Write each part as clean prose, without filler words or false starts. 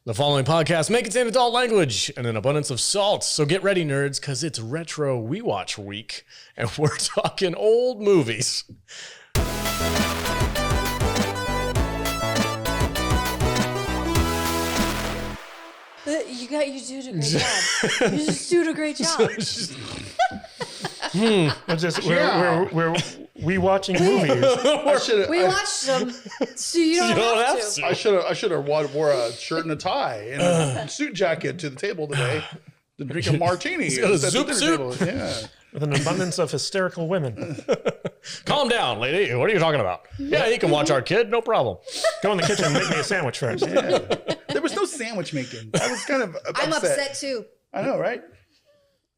The following podcast may contain adult language and an abundance of salt, so get ready, nerds, because it's retro WeWatch week, and we're talking old movies. You did a great job. You just did a great job. We're we-watching movies. We watched them, so you don't have to. I should have wore a shirt and a tie and a suit jacket to the table today to drink a martini. He's got a zoot suit. Yeah. With an abundance of hysterical women. Calm down, lady. What are you talking about? Yeah, you can watch our kid. No problem. Go in the kitchen and make me a sandwich first. Yeah. There was no sandwich making. I was kind of upset. I'm upset too. I know, right?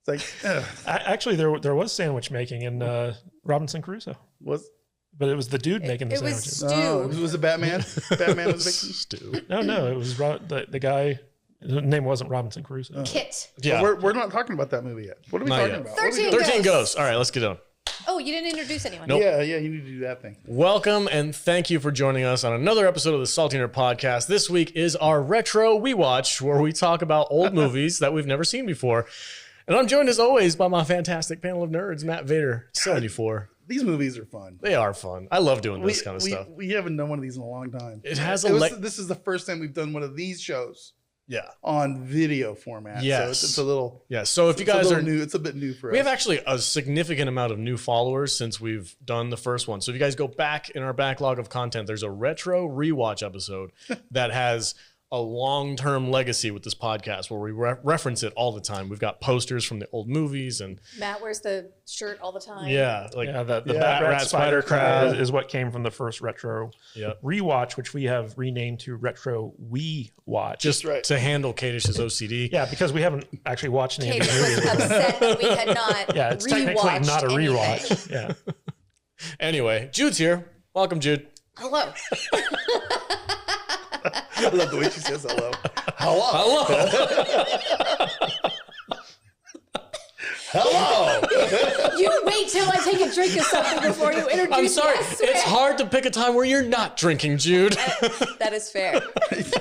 It's like, actually, there was sandwich making in Robinson Crusoe. But it was the dude making the sandwiches. It was it Batman? Batman was making stew. No, it was the guy. His name wasn't Robinson Crusoe. Kit. Yeah, we're not talking about that movie yet. What are we talking about? 13 Ghosts. All right, let's get on. Oh, you didn't introduce anyone. Nope. Yeah, you need to do that thing. Welcome and thank you for joining us on another episode of the Salty Nerd Podcast. This week is our retro WeWatch, where we talk about old movies that we've never seen before. And I'm joined as always by my fantastic panel of nerds, Matt Vader, 74. These movies are fun. They are fun. I love doing this kind of stuff. We haven't done one of these in a long time. This is the first time we've done one of these shows. Yeah. On video format. Yes. So it's a little. Yeah. So if you guys are new, it's a bit new for us. We have actually a significant amount of new followers since we've done the first one. So if you guys go back in our backlog of content, there's a retro rewatch episode that has a long-term legacy with this podcast where we reference it all the time. We've got posters from the old movies and Matt wears the shirt all the time. Yeah, the Bat Rat Spider Crab is what came from the first retro rewatch, which we have renamed to retro WeWatch. Just to handle Kadish's OCD. Yeah, because we haven't actually watched any of the Kadish was upset that we had not. Yeah, it's technically not a rewatch. Yeah. Anyway, Jude's here. Welcome, Jude. Hello. I love the way she says hello. Hello. Hello. You wait till I take a drink of something before you introduce me. I'm sorry. It's hard to pick a time where you're not drinking, Jude. That is fair.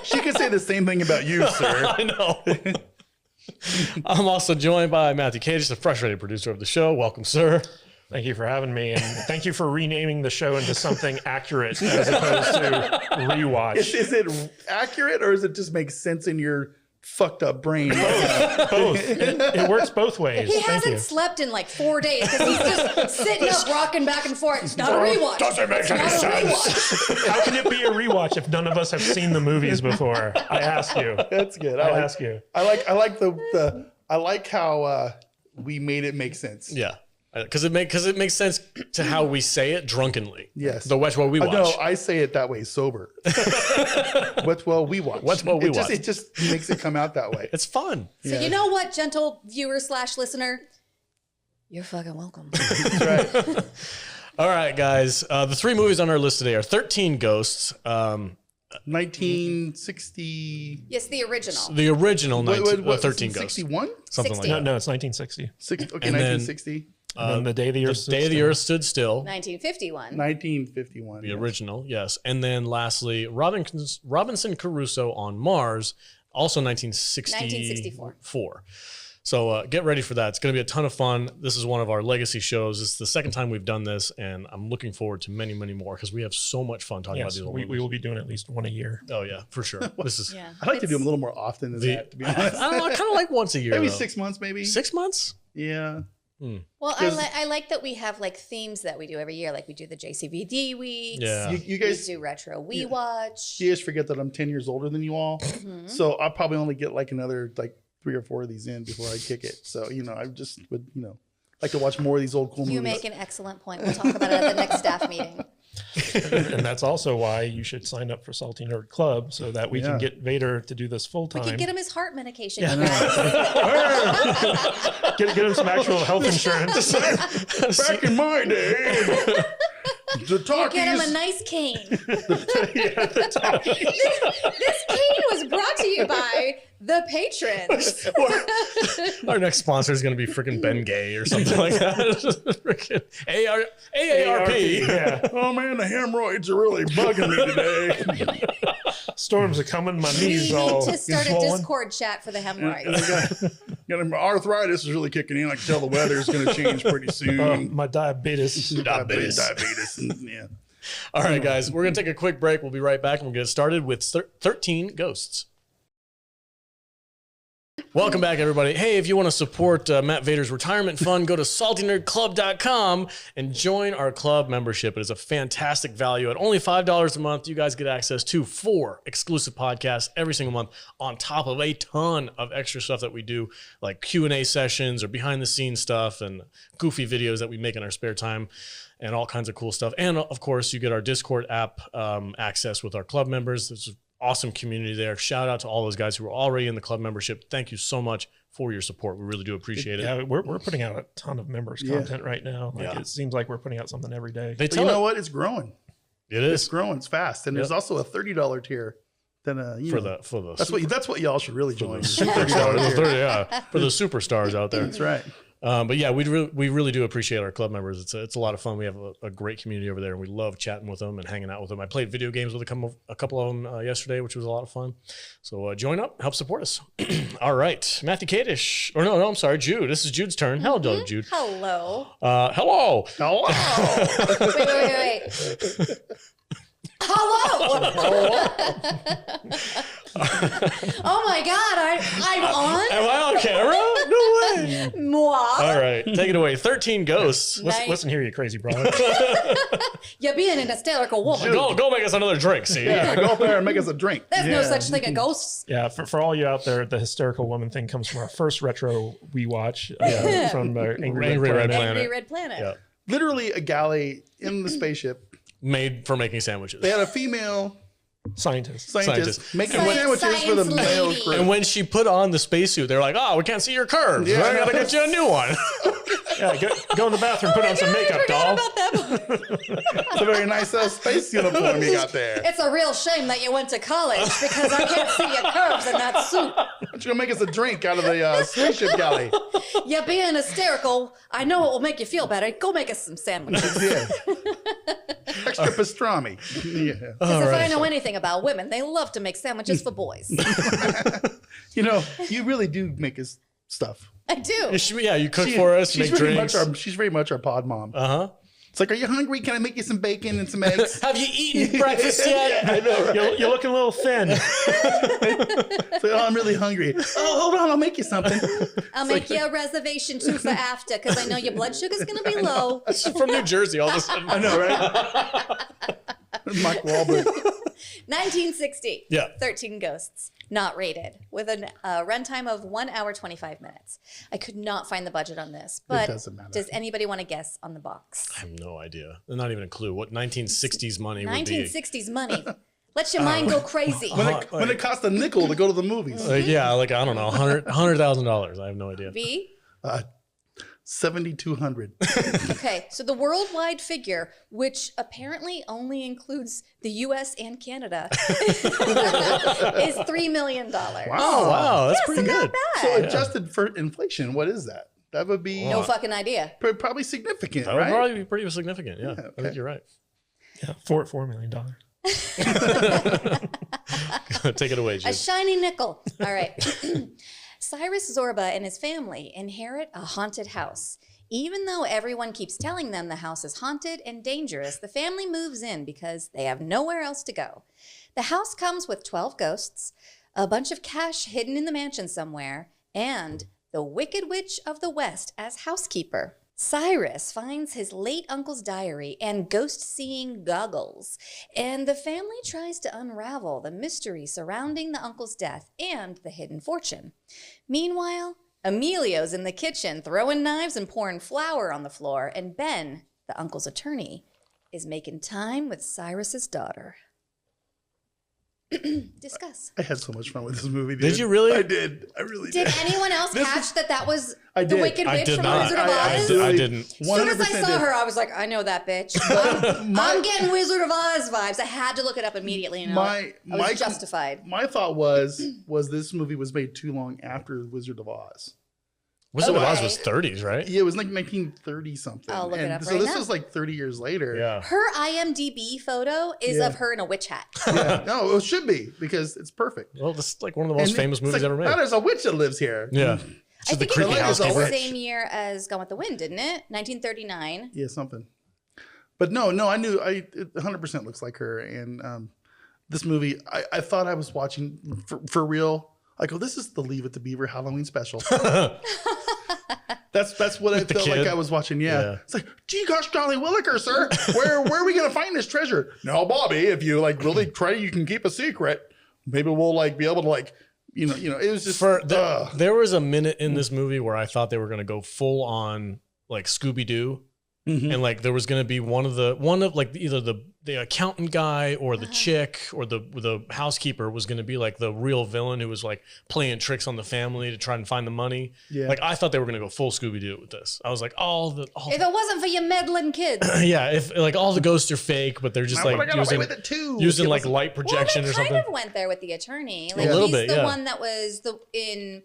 She could say the same thing about you, sir. I know. I'm also joined by Matthew Kadish, the frustrated producer of the show. Welcome, sir. Thank you for having me, and thank you for renaming the show into something accurate as opposed to rewatch. Is it accurate, or does it just make sense in your fucked up brain? Both. It works both ways. He hasn't slept in like 4 days because he's just sitting up, rocking back and forth. It's not a rewatch. Doesn't make any sense. How can it be a rewatch if none of us have seen the movies before? I ask you. That's good. I ask you. I like how we made it make sense. Yeah. Because it makes sense to how we say it drunkenly. Yes. The What's What We Watch. No, I say it that way, sober. What's What We Watch. What's What We Watch. It just makes it come out that way. It's fun. So you know what, gentle viewer/listener? You're fucking welcome. That's right. All right, guys. The three movies on our list today are 13 Ghosts. 1960. Yes, the original. The original 13 Ghosts. 61? Something like that. No, it's 1960. Okay, And then, 1960. And then the Day of the Earth Stood Still. 1951. 1951. The original, yes. And then lastly, Robinson Crusoe on Mars, also 1964. So get ready for that. It's going to be a ton of fun. This is one of our legacy shows. It's the second time we've done this, and I'm looking forward to many, many more because we have so much fun talking about these old movies. We will be doing at least one a year. Oh, yeah, for sure. This is. Yeah. I'd like to do them a little more often than that, to be honest. I don't know. I kind of like once a year. Maybe though. 6 months, maybe. 6 months? Yeah. Well, I like that we have like themes that we do every year. Like we do the JCVD weeks. Yeah. You guys do retro WeWatch. You guys forget that I'm 10 years older than you all. So I'll probably only get like another 3 or 4 of these in before I kick it. So, I just would, like to watch more of these old cool movies. You make an excellent point. We'll talk about it at the next staff meeting. And that's also why you should sign up for Salty Nerd Club so that we can get Vader to do this full time. We can get him his heart medication. Yeah. Get him some actual health insurance. Back in my day, the talkies. Get him a nice cane. This cane was brought to you by the patrons. Our next sponsor is going to be freaking Ben Gay or something like that. Freaking AARP. Yeah. Oh man, the hemorrhoids are really bugging me today. Storms are coming. My knees We all need to start a swollen. Discord chat for the hemorrhoids. Arthritis is really kicking in. I can tell the weather's going to change pretty soon. My diabetes. Diabetes. Yeah. All right, guys, we're going to take a quick break. We'll be right back and we'll get started with 13 Ghosts. Welcome back, everybody. Hey, if you want to support Matt Vader's retirement fund, go to saltynerdclub.com and join our club membership. It is a fantastic value. At only $5 a month, you guys get access to 4 exclusive podcasts every single month on top of a ton of extra stuff that we do, like Q&A sessions or behind-the-scenes stuff and goofy videos that we make in our spare time and all kinds of cool stuff. And, of course, you get our Discord app access with our club members. There's awesome community there. Shout out to all those guys who are already in the club membership. Thank you so much for your support. We really do appreciate it. Yeah, we're putting out a ton of members content right now. Like, it seems like we're putting out something every day. But you know what? It's growing. It is. It's growing. It's fast. And there's also a $30 tier. Then that's what y'all should really join. Superstars, for the superstars out there. That's right. But yeah, we really do appreciate our club members. It's a lot of fun. We have a great community over there, and we love chatting with them and hanging out with them. I played video games with a couple of them yesterday, which was a lot of fun. So join up, help support us. All right, Matthew Kadish, or no, I'm sorry, Jude. This is Jude's turn. Hello, Jude. Hello. Hello. Wait. Hello. Oh my God, I'm on? Am I on camera? No way. Moi. All right, take it away. 13 Ghosts. Listen here, you crazy brother. You're being an hysterical woman. Go make us another drink, see? Yeah, go up there and make us a drink. There's no such thing as ghosts. Yeah, for all you out there, the hysterical woman thing comes from our first retro WeWatch from Angry Red Planet. Angry Red Planet. Yeah. Literally a galley in the spaceship. Made for making sandwiches. They had a female scientist making sandwiches for the male crew. And when she put on the spacesuit, they're like, "Oh, we can't see your curves. Yeah, I gotta get you a new one." Yeah, go in the bathroom, put on some makeup, doll. It's a very nice space uniform you got there. It's a real shame that you went to college because I can't see your curves in that suit. But you're gonna make us a drink out of the spaceship galley. You're being hysterical. I know it will make you feel better. Go make us some sandwiches. Yeah. Extra pastrami. Yeah. Because if I know anything about women, they love to make sandwiches for boys. You know, you really do make us stuff. I do. Yeah, you cook for us, make drinks. She's very much our pod mom. Uh-huh. It's like, are you hungry? Can I make you some bacon and some eggs? Have you eaten breakfast yet? Yeah, I know, right? You're looking a little thin. It's like, oh, I'm really hungry. Oh, hold on, I'll make you something. I'll make you a reservation too for after because I know your blood sugar's going to be low. She's from New Jersey all of a sudden. I know, right? Mike Wahlberg. 1960. Yeah. 13 Ghosts. Not rated. With a runtime of 1 hour, 25 minutes. I could not find the budget on this. But doesn't matter. Does anybody want to guess on the box? I have no idea. Not even a clue. What 1960s money would be? 1960s money. Let your mind go crazy. When it cost a nickel to go to the movies. Yeah, like, I don't know, $100,000. I have no idea. B? 7,200. Okay, so the worldwide figure, which apparently only includes the U.S. and Canada, is $3 million. Wow, that's pretty not good. bad. So adjusted for inflation, what is that? That would be No fucking idea. probably significant, That would right? probably be pretty significant. Yeah, okay. I think you're right. Yeah, $4 million. Take it away, A Jim. shiny nickel. All right. Cyrus Zorba and his family inherit a haunted house. Even though everyone keeps telling them the house is haunted and dangerous, the family moves in because they have nowhere else to go. The house comes with 12 ghosts, a bunch of cash hidden in the mansion somewhere, and the Wicked Witch of the West as housekeeper. Cyrus finds his late uncle's diary and ghost-seeing goggles, and the family tries to unravel the mystery surrounding the uncle's death and the hidden fortune. Meanwhile, Emilio's in the kitchen throwing knives and pouring flour on the floor, and Ben, the uncle's attorney, is making time with Cyrus's daughter. Discuss. I had so much fun with this movie. Dude. Did you really? I did. I really did. Did anyone else catch that was I the did. Wicked I Witch did from not. Wizard of Oz? I didn't. As soon as I 100% saw did. her, I was like, I know that bitch. I'm getting Wizard of Oz vibes. I had to look it up immediately. And I was justified. My thought was this movie was made too long after Wizard of Oz. Wizard of Oz was 30s, right? Yeah, it was like 1930 something. I'll look it up so right this now. was like 30 years later. Yeah. Her IMDb photo is of her in a witch hat. Yeah. No, it should be because it's perfect. Well, this is like one of the most famous it's movies like, ever made. Now there's a witch that lives here. Yeah. I She's the think it creepy came out the housekeeper. same year as Gone with the Wind, didn't it? 1939. Yeah, something. But no, I knew it 100% looks like her. And this movie, I thought I was watching for real. I go, this is the Leave It to Beaver Halloween special. That's what I felt like I was watching. Yeah. It's like, gee gosh, golly williker, sir. Where are we gonna find this treasure? Now, Bobby, if you like really try, you can keep a secret. Maybe we'll like be able to like, you know. It was just there was a minute in this movie where I thought they were gonna go full on like Scooby Doo. Mm-hmm. And like there was gonna be one of like either the accountant guy or the chick or the housekeeper was gonna be like the real villain who was like playing tricks on the family to try and find the money. Yeah. Like I thought they were gonna go full Scooby Doo with this. I was like, if it wasn't for your meddling kids. Yeah, if like all the ghosts are fake, but they're just like using like light projection or something. Kind of went there with the attorney. Like a little he's bit, the one that was in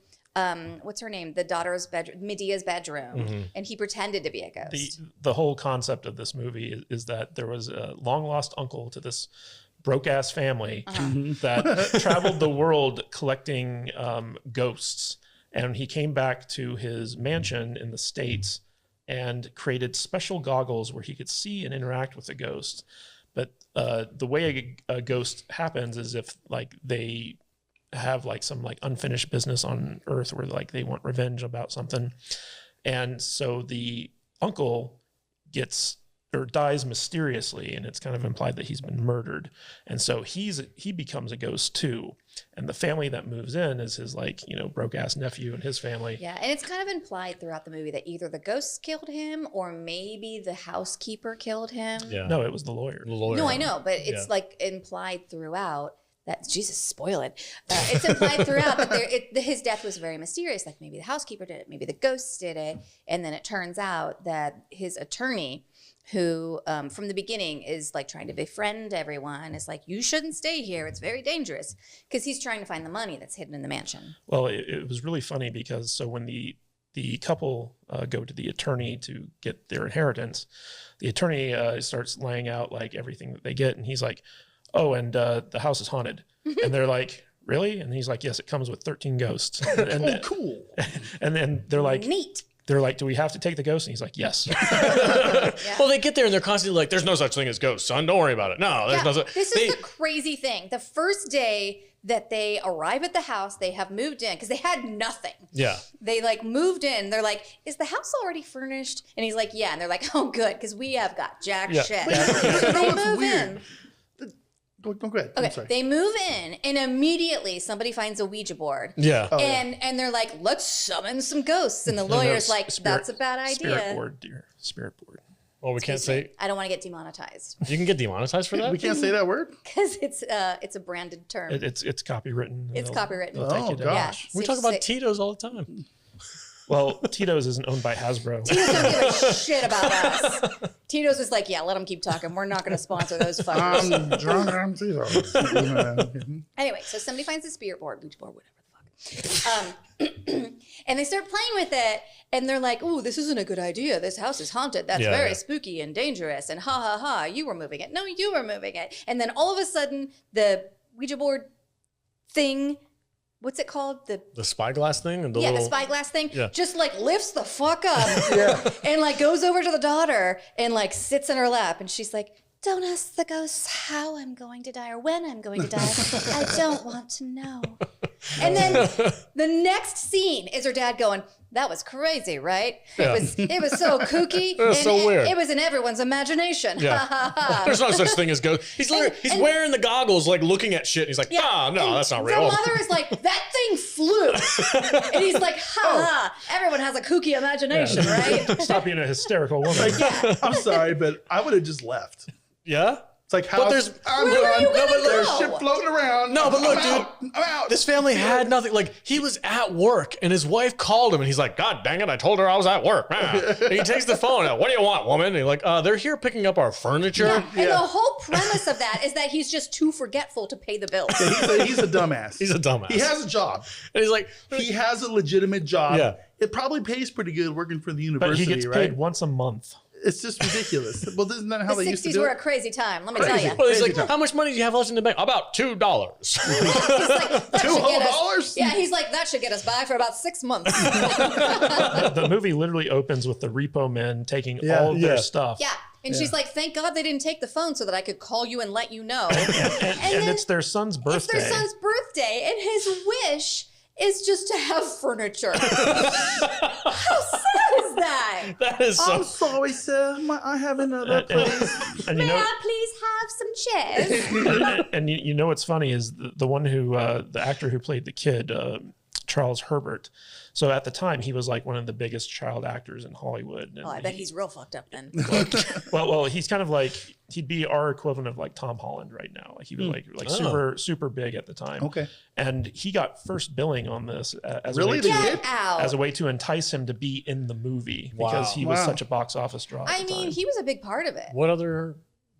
what's her name? The daughter's bedroom, Medea's bedroom, and he pretended to be a ghost. The whole concept of this movie is that there was a long lost uncle to this broke ass family that traveled the world collecting ghosts, and he came back to his mansion in the States and created special goggles where he could see and interact with the ghost. But the way a ghost happens is if like they have like some like unfinished business on Earth where like they want revenge about something, and so the uncle dies mysteriously, and it's kind of implied that he's been murdered, and so he becomes a ghost too, and the family that moves in is his like broke ass nephew and his family. Yeah, and it's kind of implied throughout the movie that either the ghosts killed him or maybe the housekeeper killed him. Yeah. No, it was the lawyer. No, I know, but it's like implied throughout. That Jesus, spoil it. It's implied throughout that his death was very mysterious. Like maybe the housekeeper did it, maybe the ghosts did it, and then it turns out that his attorney, who from the beginning is like trying to befriend everyone, is like, you shouldn't stay here. It's very dangerous because he's trying to find the money that's hidden in the mansion. Well, it was really funny because so when the couple go to the attorney to get their inheritance, the attorney starts laying out like everything that they get, and he's like, oh, and the house is haunted. And they're like, really? And he's like, yes, it comes with 13 ghosts. And cool. And then they're like, neat. They're like, do we have to take the ghost? And he's like, yes. Well, they get there and they're constantly like, there's no such thing as ghosts, son. Don't worry about it. No, there's no such. This is the crazy thing. The first day that they arrive at the house, they have moved in because they had nothing. Yeah. They like moved in. They're like, is the house already furnished? And he's like, yeah. And they're like, oh, good, because we have got jack shit. So they move in. Go ahead. Okay, they move in, and immediately somebody finds a Ouija board. Yeah. And they're like, let's summon some ghosts. And the lawyer's like, that's a bad idea. Spirit board, dear. Spirit board. Well, we can't say. I don't want to get demonetized. You can get demonetized for that? We can't say that word? Because it's a branded term. It's copywritten. It's copywritten. Oh, gosh. We talk about Tito's all the time. Well, Tito's isn't owned by Hasbro. Tito's don't give a shit about us. Tito's is like, yeah, let them keep talking. We're not going to sponsor those fuckers. I'm Tito's. Anyway, so somebody finds the spirit board, Ouija board, whatever the fuck. And they start playing with it, and they're like, ooh, this isn't a good idea. This house is haunted. That's very spooky and dangerous. And ha, ha, ha, you were moving it. No, you were moving it. And then all of a sudden, the Ouija board thing, what's it called? The spyglass thing? And the spyglass thing just like lifts the fuck up and like goes over to the daughter and like sits in her lap. And she's like, don't ask the ghosts how I'm going to die or when I'm going to die. I don't want to know. And then the next scene is her dad going, that was crazy, right? Yeah. It was so kooky. It was so weird. It was in everyone's imagination. Yeah. There's no such thing as ghosts. He's wearing the goggles, like looking at shit. And he's like, no, that's not real. The mother is like, that thing flew. And he's like, ha. Everyone has a kooky imagination, right? Stop being a hysterical woman. I'm sorry, but I would have just left. Yeah? It's like, how? Where are you gonna go? There's shit floating around. No, but look, I'm out. This family had nothing. Like, he was at work, and his wife called him, and he's like, God dang it, I told her I was at work. And he takes the phone out. What do you want, woman? And he's like, they're here picking up our furniture. Yeah. And the whole premise of that is that he's just too forgetful to pay the bills. He's a dumbass. He's a dumbass. He has a job. And he's like, he has a legitimate job. Yeah. it probably pays pretty good working for the But university, he gets right? paid once a month. It's just ridiculous. Well, isn't that how The they used to 60s do were it? a crazy time, let me tell you. Well, he's like, how much money do you have left in the bank? About $2. He's like, that $2 should get us- whole? Yeah, he's like, that should get us by for about 6 months. The movie literally opens with the repo men taking all of their stuff. Yeah. And she's like, thank God they didn't take the phone so that I could call you and let you know. And then it's their son's birthday. It's their son's birthday, and his wish is just to have furniture. How sad is that? That is I'm so. sorry, sir. I have another place. And you May know, I please have some chairs? and you know what's funny is the one who the actor who played the kid, Charles Herbert. So at the time, he was like one of the biggest child actors in Hollywood. And Oh, I bet he's real fucked up then. well, he's kind of like he'd be our equivalent of like Tom Holland right now. Like he was like super big at the time. Okay. And he got first billing on this as Really? a way to, Get out. as a way to entice him to be in the movie because he was Wow. such a box office draw. At I the mean, time. he was a big part of it. What other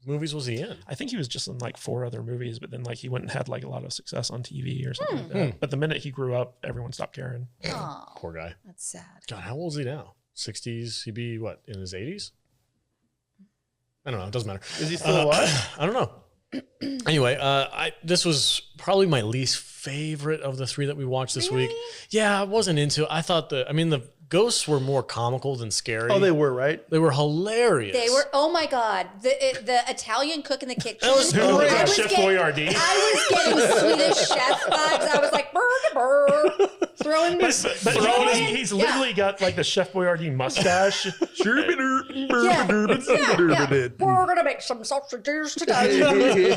movies was he in? I think he was just in like 4 other movies, but then like he went and had like a lot of success on TV or something like that. But the minute he grew up, everyone stopped caring. Oh, Poor guy. that's sad. God, how old is he now? 60s? He'd be what, in his 80s? I don't know. It doesn't matter. Is he still alive? I don't know. Anyway, this was probably my least favorite of the 3 that we watched this week. Yeah, I wasn't into it. I thought the ghosts were more comical than scary. Oh, they were, right? They were hilarious. They were, oh my God, the Italian cook in the kitchen. That was Who great. I was Chef getting- Boyardee? I was getting Swedish chef vibes. I was like, burr, throwing this. But he's literally got like the Chef Boyardee mustache. Yeah. We're gonna make some sausages today.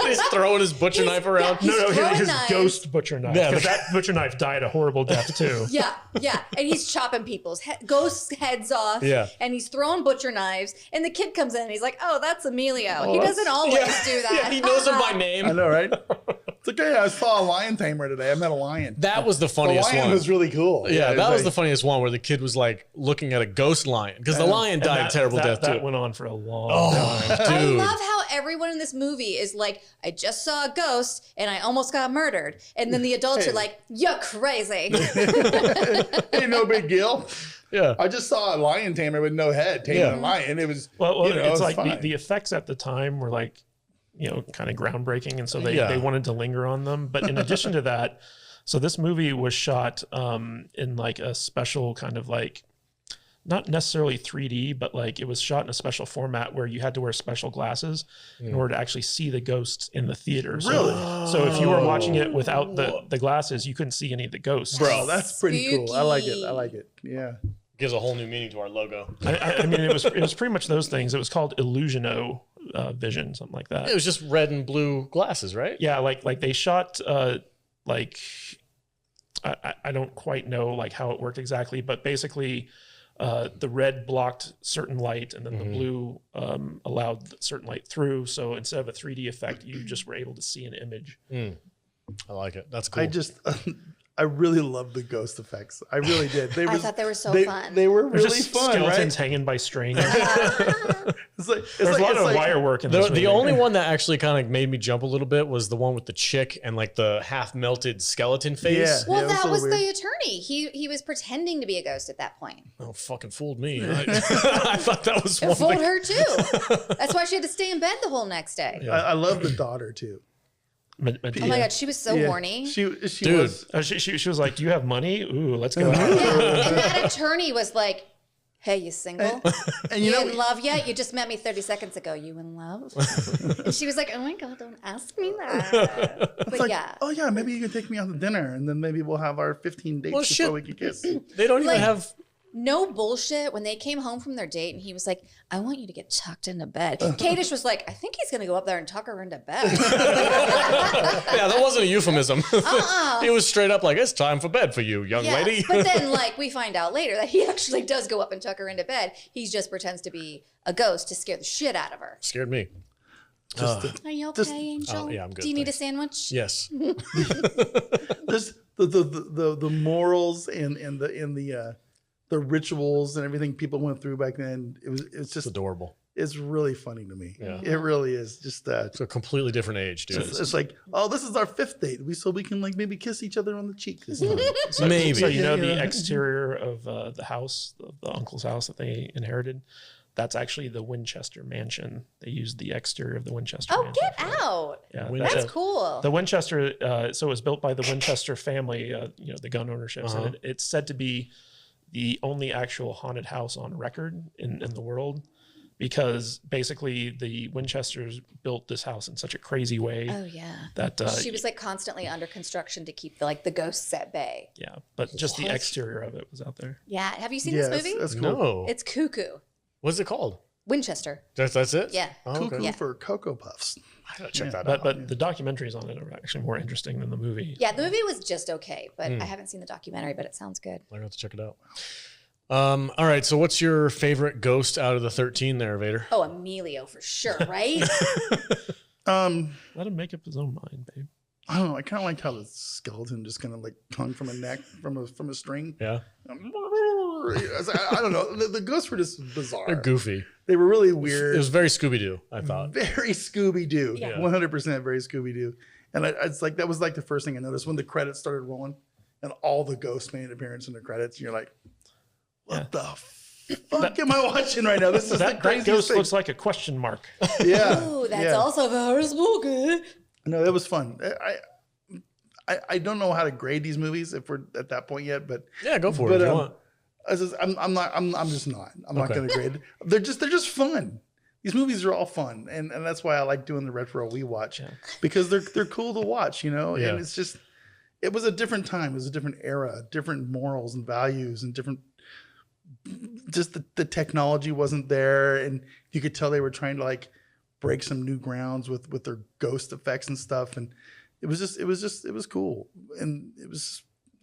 He's throwing his butcher knife around. He's No, throwing his knives. ghost butcher knife. Yeah. Because that butcher knife died a horrible death too. Yeah, and he's chopping people's ghosts' heads off. Yeah. And he's throwing butcher knives. And the kid comes in and he's like, "Oh, that's Emilio. He that's- doesn't always do that." Yeah, he knows him by name. I know, right? It's okay. I saw a lion tamer today. I met a lion. That was the The funniest lion one. was really cool. Yeah, it that was like- the funniest one where the kid was like looking at a ghost lion because the lion died a terrible death That too. went on for a long time. I Dude. love how everyone in this movie is like, I just saw a ghost and I almost got murdered. And then the adults are like, you're crazy. Ain't no big deal. Yeah. I just saw a lion tamer with no head taming Yeah. a lion. It was Well, you know, it's it was like fine. the effects at the time were like, kind of groundbreaking. And so they Yeah. wanted to linger on them. But in addition to that, so this movie was shot in like a special kind of like, not necessarily 3D, but like it was shot in a special format where you had to wear special glasses in order to actually see the ghosts in the theater. So, Really? So if you were watching it without the glasses, you couldn't see any of the ghosts. Bro, that's pretty cool. I like it. Spooky. I like it. Yeah. Gives a whole new meaning to our logo. I mean, it was pretty much those things. It was called Illusiono Vision, something like that. It was just red and blue glasses, right? Yeah, like they shot like I don't quite know like how it worked exactly, but basically the red blocked certain light and then the blue allowed certain light through. So instead of a 3D effect, you just were able to see an image. I like it. That's cool. I really love the ghost effects. I really did. I thought they were so fun. They were There's really just fun, skeletons right? hanging by string. It's like, There's a lot of wire work in this The movie. only one that actually kind of made me jump a little bit was the one with the chick and like the half melted skeleton face. Yeah. Well, it was a that was little the attorney. He was pretending to be a ghost at that point. Oh, fucking fooled me. I thought that was It one fooled thing. her too. That's why she had to stay in bed the whole next day. I love the daughter too. Oh my God, she was so Yeah. horny. She Dude. was. She was like, "Do you have money? Ooh, let's go out." Yeah, and that attorney was like, "Hey, you single? And You you in know, love yet? You just met me 30 seconds ago. You in love?" And she was like, "Oh my God, don't ask me that." But like, yeah, oh yeah, maybe you can take me out to dinner, and then maybe we'll have our 15 dates Well, before shit. we can kiss. They don't even Like- have. no bullshit. When they came home from their date and he was like, "I want you to get tucked into bed," Kadish was like, "I think he's gonna go up there and tuck her into bed." Yeah, that wasn't a euphemism. Uh-uh. He was straight up like, "It's time for bed for you, young Yeah, lady." but then like we find out later that he actually does go up and tuck her into bed. He just pretends to be a ghost to scare the shit out of her. Scared me. Are you okay, Just- Angel? Oh, yeah, I'm good, Do you need a thanks. sandwich? Yes. Just the morals and the rituals and everything people went through back then. It's It's just adorable. is really funny to me. Yeah. It really is. Just It's a completely different age, dude. it's like, oh, this is our 5th date. We can like maybe kiss each other on the cheek this time. Maybe. So you know Yeah. the exterior of the house, the uncle's house that they inherited. That's actually the Winchester mansion. They used the exterior of the Winchester Oh, mansion. get out. Yeah, Winchester. That's cool. The Winchester, so it was built by the Winchester family, the gun ownerships. Uh-huh. And it's said to be the only actual haunted house on record in the world, because basically the Winchesters built this house in such a crazy way Oh yeah. that She was like constantly under construction to keep the ghosts at bay. yeah, but just the What? exterior of it was out there. Yeah. Have you seen Yeah, this movie? that's cool. No. It's cuckoo. What's it called? Winchester. That's it? Yeah. Oh, Cuckoo okay. Yeah. for Cocoa Puffs. I gotta check that But out. but the documentaries on it are actually more interesting than the movie. Yeah, the movie was just okay, but I haven't seen the documentary, but it sounds good. I got to check it out. All right. So, what's your favorite ghost out of the 13 there, Vader? Oh, Emilio for sure, right? Let him make up his own mind, babe. I don't know. I kind of like how the skeleton just kind of like hung from a neck from a string. Yeah. I don't know. The ghosts were just bizarre. They're goofy. They were really It weird. was very Scooby Doo, I thought. Very Scooby Doo. Yeah. 100% very Scooby Doo. And it's like that was like the first thing I noticed when the credits started rolling, and all the ghosts made an appearance in the credits. And you're like, what the fuck am I watching right now? This is the That craziest ghost thing. looks like a question mark. Yeah. Oh, that's yeah. also very spooky. No, it was fun. I don't know how to grade these movies if we're at that point yet, but Yeah, go for it if you want. I'm just not. I'm not Okay. going to grade. They're just fun. These movies are all fun, and that's why I like doing the retro WeWatch because they're cool to watch, Yeah. And it's just it was a different time, it was a different era, different morals and values, and different. Just the technology wasn't there, and you could tell they were trying to like break some new grounds with their ghost effects and stuff, and it was cool, and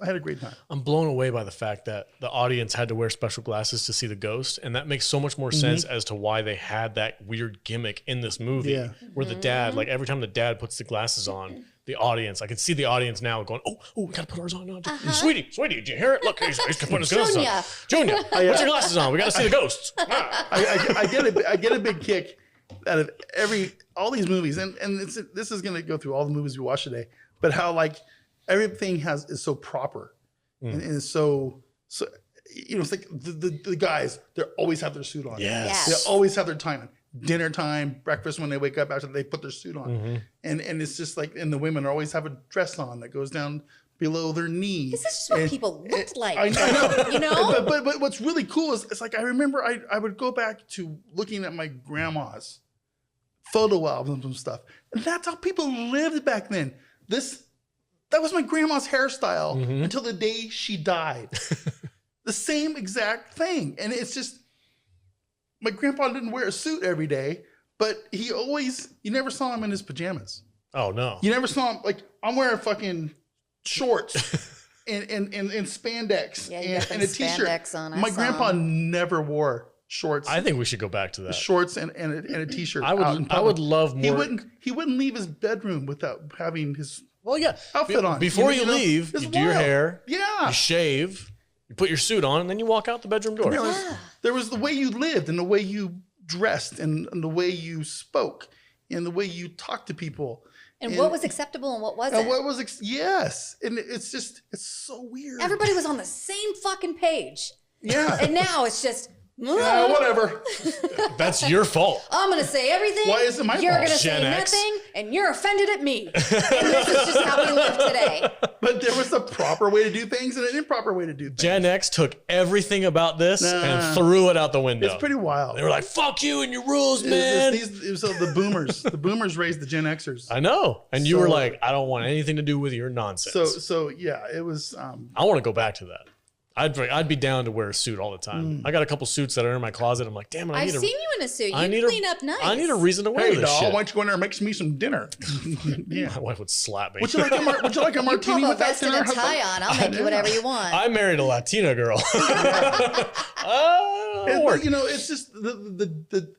I had a great time. I'm blown away by the fact that the audience had to wear special glasses to see the ghost. And that makes so much more sense as to why they had that weird gimmick in this movie Yeah. where the dad, like every time the dad puts the glasses on, the audience, I can see the audience now going, oh, we got to put ours on now. Sweetie, did you hear it? Look, he's putting his glasses on. Junior, put your glasses on. We got to see the ghosts. I get a big kick out of all these movies, and this is going to go through all the movies we watch today, but how like everything is so proper and is so it's like the guys, they always have their suit on. Yes. They always have their time. Dinner time, breakfast when they wake up after they put their suit on. And it's just like, and the women always have a dress on that goes down below their knee. This is just what people looked like. I know. You know? But what's really cool is it's like I remember I would go back to looking at my grandma's photo albums and stuff. And that's how people lived back then. That was my grandma's hairstyle until the day she died. The same exact thing. And it's just, my grandpa didn't wear a suit every day, but you never saw him in his pajamas. Oh, no. You never saw him, like, I'm wearing fucking shorts and spandex Yeah, you got and them a t-shirt. spandex on. I My saw grandpa 'em. never wore shorts. I think we should go back to that. Shorts and a t-shirt. I out in would public. love more. He wouldn't leave his bedroom without having his Well, yeah. outfit on. Before you, You know, leave, it's you do your wild. hair, Yeah. you shave, you put your suit on, and then you walk out the bedroom door. There was the way you lived and the way you dressed and the way you spoke and the way you talked to people. And what was acceptable and what wasn't. And what was yes. And it's so weird. Everybody was on the same fucking page. Yeah. And now it's just, Yeah, whatever. That's your fault. I'm going to say everything. Why is it my You're fault? going to Gen say X. nothing, and you're offended at me. And this is just how we live today. But there was a proper way to do things and an improper way to do things. Gen X took everything about this Nah. and threw it out the window. It's pretty wild. They were like, fuck you and your rules, man. It was the boomers. The boomers raised the Gen Xers. I know. And you were So- like, I don't want anything to do with your nonsense. So yeah, it was. I want to go back to that. I'd be down to wear a suit all the time. I got a couple suits that are in my closet. I'm like, damn it, I've seen you in a suit. You I need clean up nice. I need a reason to wear Hey, this doll, shit. why don't you go in there and make me some dinner? Yeah. My wife would slap me. Would you like a You martini pop a with that vest and dinner? a tie on. I'll make you whatever you want. I married a Latina girl. You know, it's just the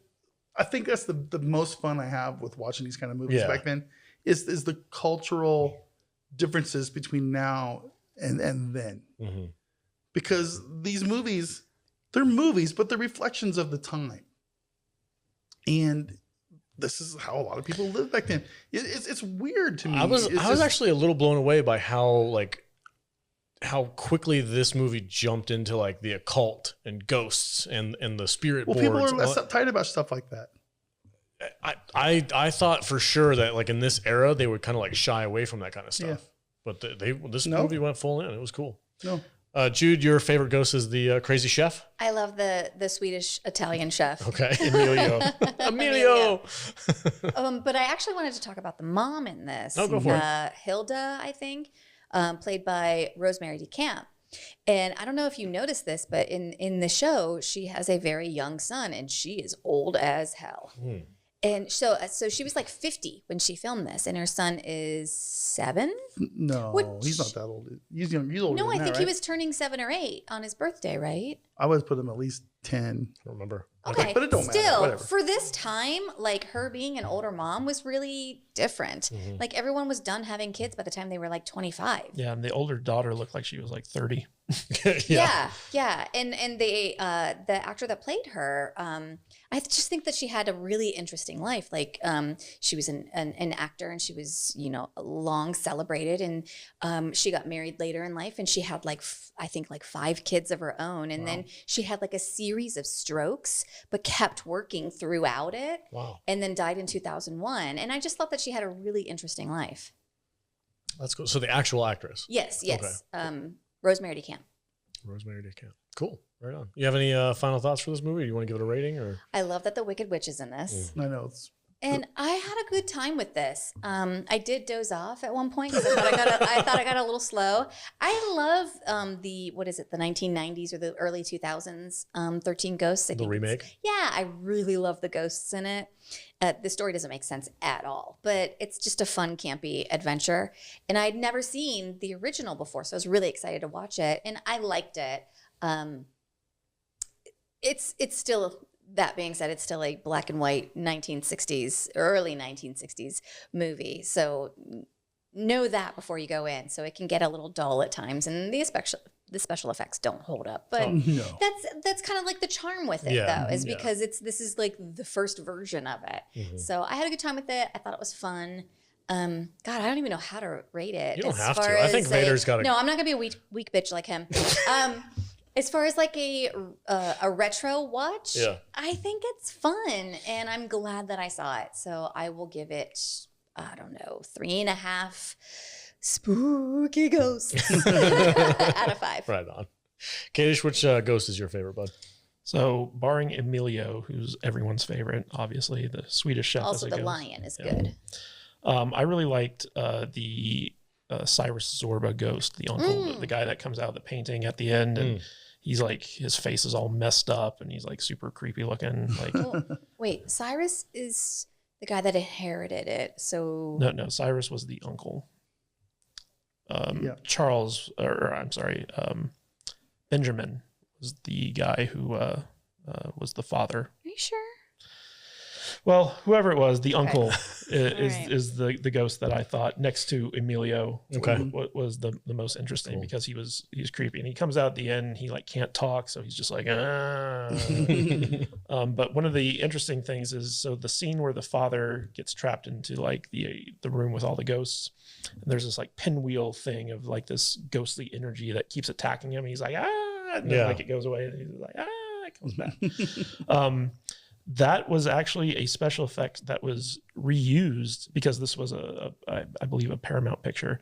I think that's the most fun I have with watching these kind of movies Yeah. back then is the cultural differences between now and then. Mhm. Because these movies, they're movies, but they're reflections of the time. And this is how a lot of people lived back then. It's weird to me. I was actually a little blown away by how quickly this movie jumped into like the occult and ghosts and the spirit boards. People are less uptight about stuff like that. I thought for sure that like in this era they would kind of like shy away from that kind of stuff. Yeah. But this movie went full in. It was cool. No. Jude, your favorite ghost is the crazy chef? I love the Swedish Italian chef. Okay, Emilio. But I actually wanted to talk about the mom in this. Oh, go for it. Hilda, I think, played by Rosemary DeCamp. And I don't know if you noticed this, but in the show, she has a very young son, and she is old as hell. And so she was like 50 when she filmed this, and her son is 7. No, he's not that old. He's young. He's older. No, I think right? he was turning 7 or 8 on his birthday, right? I would put him at least 10. I don't remember. Okay, but it don't matter. Still, Whatever. for this time, like her being an older mom was really different. Like everyone was done having kids by the time they were like 25. Yeah, and the older daughter looked like she was like 30. Yeah. And the actor that played her, I just think that she had a really interesting life. Like she was an actor, and she was, long celebrated, and she got married later in life, and she had I think 5 kids of her own, and then she had like a series of strokes, but kept working throughout it. Wow. And then died in 2001, and I just thought that she had a really interesting life. That's cool. So the actual actress. Yes. Okay. Rosemary DeCamp. Rosemary DeCamp. Cool. Right on. You have any final thoughts for this movie? Do you want to give it a rating or? I love that the Wicked Witch is in this. I know. And I had a good time with this. I did doze off at one point because I thought I got a little slow. I love the 1990s or the early 2000s 13 Ghosts. The remake? Yeah, I really love the ghosts in it. The story doesn't make sense at all, but it's just a fun, campy adventure. And I'd never seen the original before, so I was really excited to watch it. And I liked it. It's still... That being said, it's still a black and white 1960s, early 1960s movie. So know that before you go in. So it can get a little dull at times, and the special effects don't hold up. But that's kind of like the charm with it, though, is because this is like the first version of it. So I had a good time with it. I thought it was fun. God, I don't even know how to rate it. You don't have to. I think Vader's got to. No, I'm not gonna be a weak bitch like him. As far as like a retro watch, I think it's fun, and I'm glad that I saw it. So I will give it, 3.5 spooky ghosts out of 5. Right on. Kadish, which ghost is your favorite, bud? So barring Emilio, who's everyone's favorite, obviously the Swedish chef. Also, the lion is good. I really liked the Cyrus Zorba ghost, the uncle, the guy that comes out of the painting at the end, and he's like, his face is all messed up, and he's like super creepy looking. Like, wait, Cyrus is the guy that inherited it. So no, Cyrus was the uncle. Charles, or I'm sorry, Benjamin was the guy who was the father. Are you sure? Well, whoever it was, the uncle is the ghost that I thought next to Emilio was the most interesting because he's creepy, and he comes out at the end. And he like can't talk, so he's just like. But one of the interesting things is the scene where the father gets trapped into like the room with all the ghosts, and there's this like pinwheel thing of like this ghostly energy that keeps attacking him. And he's like and then, like it goes away, and he's like it comes back. That was actually a special effect that was reused because this was I believe a Paramount picture.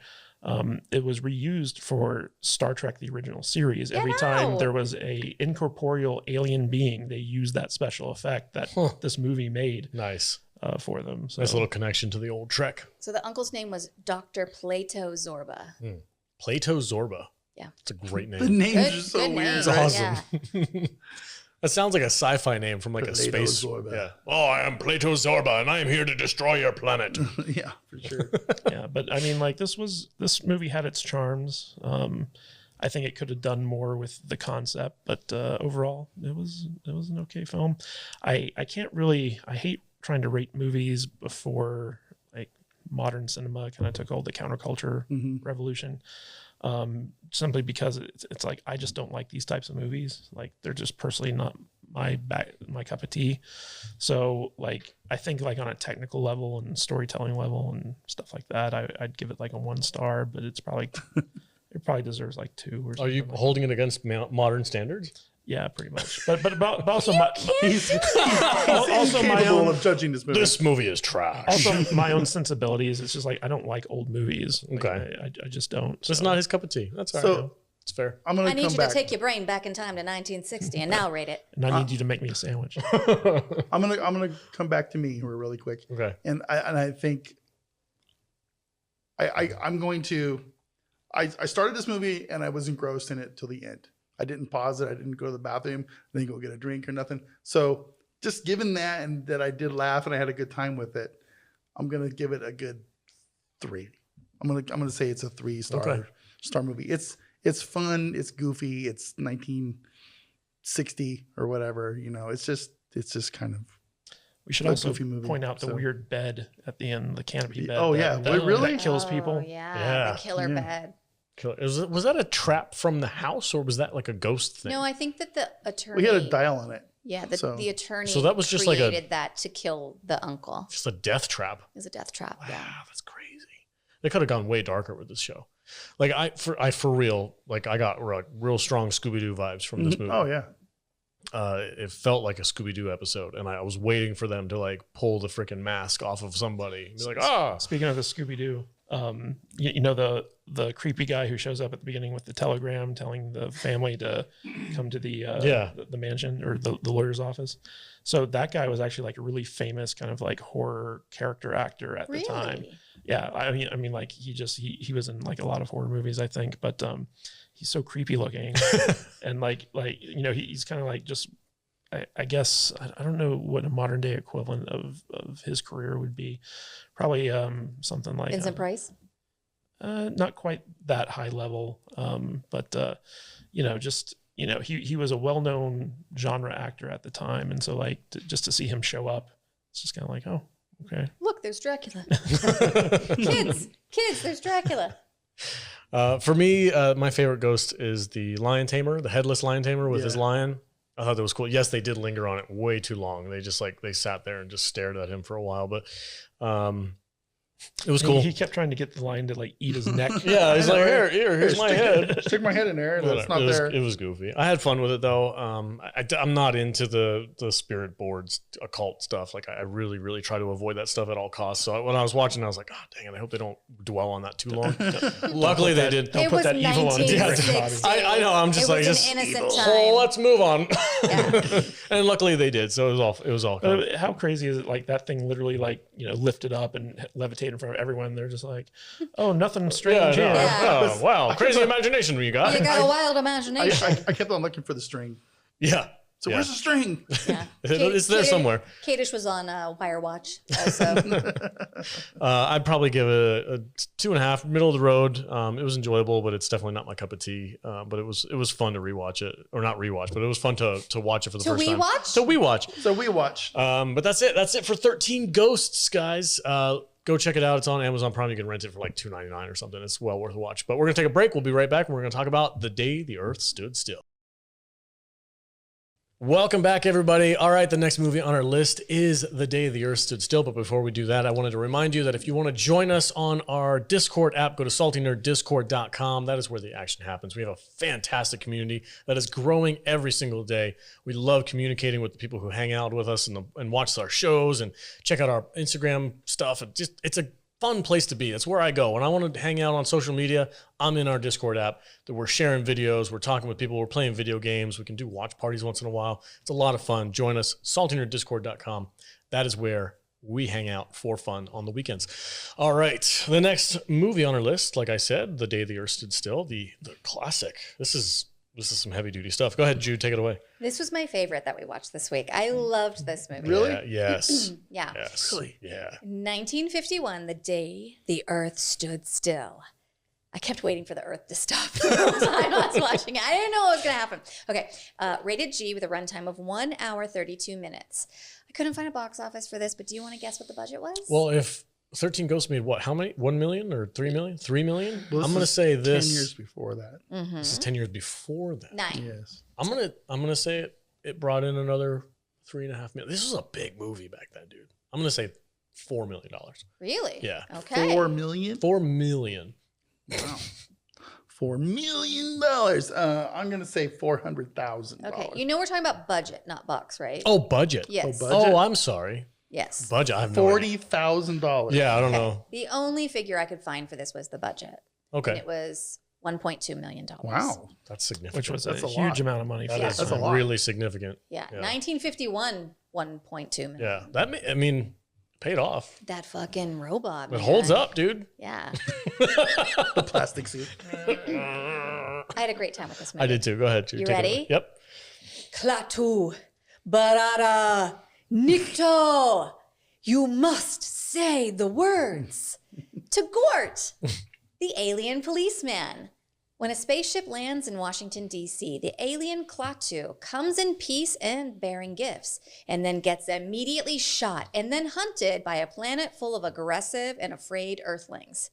It was reused for Star Trek, the original series. Every time there was a incorporeal alien being, they used that special effect that this movie made. Nice. For them. So. Nice little connection to the old Trek. So the uncle's name was Dr. Plato Zorba. Plato Zorba. Yeah. It's a great name. The name's just so weird. It's awesome. Yeah. That sounds like a sci-fi name from like Plato a space. Zorba. Yeah. Oh, I am Plato Zorba, and I am here to destroy your planet. Yeah, for sure. Yeah, but I mean, like this movie had its charms. I think it could have done more with the concept, but overall, it was an okay film. I hate trying to rate movies before like modern cinema kind of took hold the counterculture revolution. Simply because it's like I just don't like these types of movies. Like they're just personally not my cup of tea. So like I think like on a technical level and storytelling level and stuff like that, I'd give it like a 1 star, but it's probably it probably deserves like 2 or something. Are you holding it against modern standards? Yeah, pretty much. But also my He's also my incapable own of judging this movie. This movie is trash. also my own sensibilities. It's just like I don't like old movies. Like, Okay. I just don't. It's not his cup of tea. That's all So- right. man. It's fair. I'm gonna I need come you back. to take your brain back in time to 1960 and now rate it. And I need you to make me a sandwich. I'm gonna come back to me here really quick. Okay. And I think I'm going to. I started this movie and I was engrossed in it till the end. I didn't pause it. I didn't go to the bathroom. I didn't go get a drink or nothing. So just given that and that I did laugh and I had a good time with it, I'm gonna give it a good 3. I'm gonna say it's a 3-star star movie. It's fun. It's goofy. It's 1960 or whatever. You know, it's just kind of. We should A also goofy movie, point out the so. weird bed at the end, the canopy bed. Oh, yeah. Really? That kills Oh, people. yeah, the killer Yeah. bed. Was that a trap from the house or was that like a ghost thing? No, I think that the attorney. We had a dial on it. Yeah, So- the attorney. So that was just like a- created that to kill the uncle. Just a death trap. It was a death trap. Yeah. Wow, that's crazy. They could have gone way darker with this show. Like I for real, like I got like real strong Scooby-Doo vibes from this movie. Oh yeah. It felt like a Scooby-Doo episode, and I was waiting for them to like pull the freaking mask off of somebody. And be like, Speaking of the Scooby-Doo, you know the creepy guy who shows up at the beginning with the telegram telling the family to come to the mansion or the lawyer's office. So that guy was actually like a really famous kind of like horror character actor at the time. Really? Yeah, I mean, like he was in like a lot of horror movies, I think, but he's so creepy looking, and like you know he's kind of like just I guess I don't know what a modern day equivalent of his career would be, probably something like Vincent Price. not quite that high level, but you know he was a well-known genre actor at the time, and so like just to see him show up, it's just kind of like, oh, okay. Look, there's Dracula. kids, there's Dracula. For me, my favorite ghost is the lion tamer, the headless lion tamer with his Yeah. lion. I thought that was cool. Yes, they did linger on it way too long. They just like they sat there and just stared at him for a while, but it was cool. He kept trying to get the lion to like eat his neck. Yeah, he's like, here's my head. Stick my head in there. That's not it was, there. It was goofy. I had fun with it though. I'm not into the spirit boards occult stuff. Like I really try to avoid that stuff at all costs. So when I was watching, I was like, oh dang it, I hope they don't dwell on that too long. Luckily they did. Don't It put was that evil on $19.60. Jared's I know. I'm just It like was an just innocent oh, time. let's move on. Yeah. And luckily they did. So it was all kind of, How crazy is it? Like that thing literally like lifted up and levitated in front of everyone. They're just like, oh, nothing strange here. Yeah. Oh, wow, crazy imagination you got. You got a wild imagination. I kept on looking for the string. Yeah. So Yeah. where's the string? Yeah. It's there somewhere. Kadish was on Wire Watch also. I'd probably give it a 2.5, middle of the road. It was enjoyable, but it's definitely not my cup of tea. But it was fun to rewatch it, or not rewatch, but it was fun to watch it for the first time. WeWatch? To WeWatch. So we watch. But that's it. That's it for 13 Ghosts, guys. Go check it out. It's on Amazon Prime. You can rent it for like $2.99 or something. It's well worth a watch. But we're gonna take a break. We'll be right back, and we're gonna talk about The Day the Earth Stood Still. Welcome back, everybody. All right, the next movie on our list is The Day the Earth Stood Still. But before we do that, I wanted to remind you that if you want to join us on our Discord app, go to saltynerddiscord.com. That is where the action happens. We have a fantastic community that is growing every single day. We love communicating with the people who hang out with us and watch our shows and check out our Instagram stuff. It's a fun place to be. That's where I go. When I want to hang out on social media, I'm in our Discord app. That we're sharing videos, we're talking with people, we're playing video games. We can do watch parties once in a while. It's a lot of fun. Join us, saltynerddiscord.com. That is where we hang out for fun on the weekends. All right, the next movie on our list, like I said, The Day the Earth Stood Still, the classic. This is some heavy duty stuff. Go ahead, Jude, take it away. This was my favorite that we watched this week. I loved this movie. Really? Yeah, yes. Yeah. Yes. Really? Yeah. 1951, the day the Earth stood still. I kept waiting for the Earth to stop the whole time I was watching it. I didn't know what was going to happen. Okay, rated G with a runtime of 1 hour, 32 minutes. I couldn't find a box office for this, but do you want to guess what the budget was? Well, if 13 Ghosts made what? How many? 1 million or 3 million? 3 million? Well, I'm going to say this. 10 years before that. This is 10 years before that. 9. Yes. I'm gonna say it it brought in another $3.5 million. This was a big movie back then, dude. I'm gonna say $4 million. Really? Yeah. Okay. $4 million. $4 million. Wow. $4 million. I'm gonna say $400,000. Okay. You know we're talking about budget, not bucks, right? Oh, budget. Yes. Oh, budget? Oh, I'm sorry. Yes. Budget. I have no idea. $40,000. Yeah, I don't know. The only figure I could find for this was the budget. And Okay, it was $1.2 million. Wow. that's significant. which was a That's a huge lot. amount of money. That for is That's a lot. really significant. Yeah. Yeah. 1951, $1.2 million. Yeah, I mean, paid off. That fucking robot. It man. holds up, dude. Yeah. The plastic suit. I had a great time with this movie. I did too. Go ahead. You Take it ready? away. Yep. Klatu, Barata, Nicto. You must say the words. To Gort, the alien policeman. When a spaceship lands in Washington, D.C., the alien Klatu comes in peace and bearing gifts, and then gets immediately shot and then hunted by a planet full of aggressive and afraid Earthlings.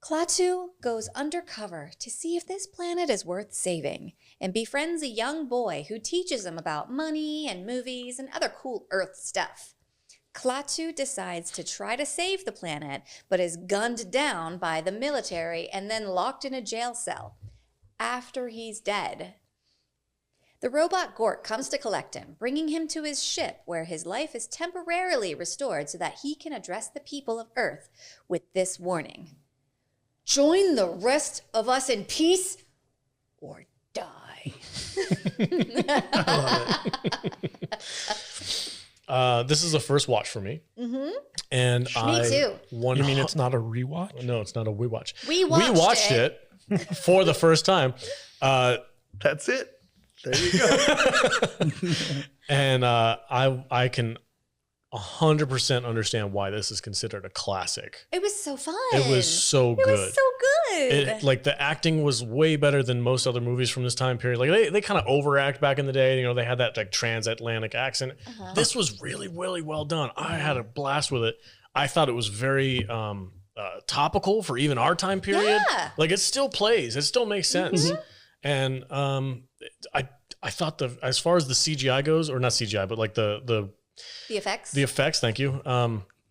Klatu goes undercover to see if this planet is worth saving and befriends a young boy who teaches him about money and movies and other cool Earth stuff. Klatu decides to try to save the planet, but is gunned down by the military and then locked in a jail cell after he's dead. The robot Gort comes to collect him, bringing him to his ship where his life is temporarily restored so that he can address the people of Earth with this warning. Join the rest of us in peace or die. This is the first watch for me. Mm-hmm. And Me too. You mean it's not a rewatch? No, it's not a WeWatch. We watched it for the first time. That's it. There you go. And I can 100% understand why this is considered a classic. It was so fun. It was so good. It was so good. Like the acting was way better than most other movies from this time period. Like they kind of overact back in the day. You know, they had that like transatlantic accent. This was really, really well done. I had a blast with it. I thought it was very topical for even our time period. Yeah. Like it still plays. It still makes sense. And I thought as far as the CGI goes, or not CGI, but like the effects. The effects, thank you.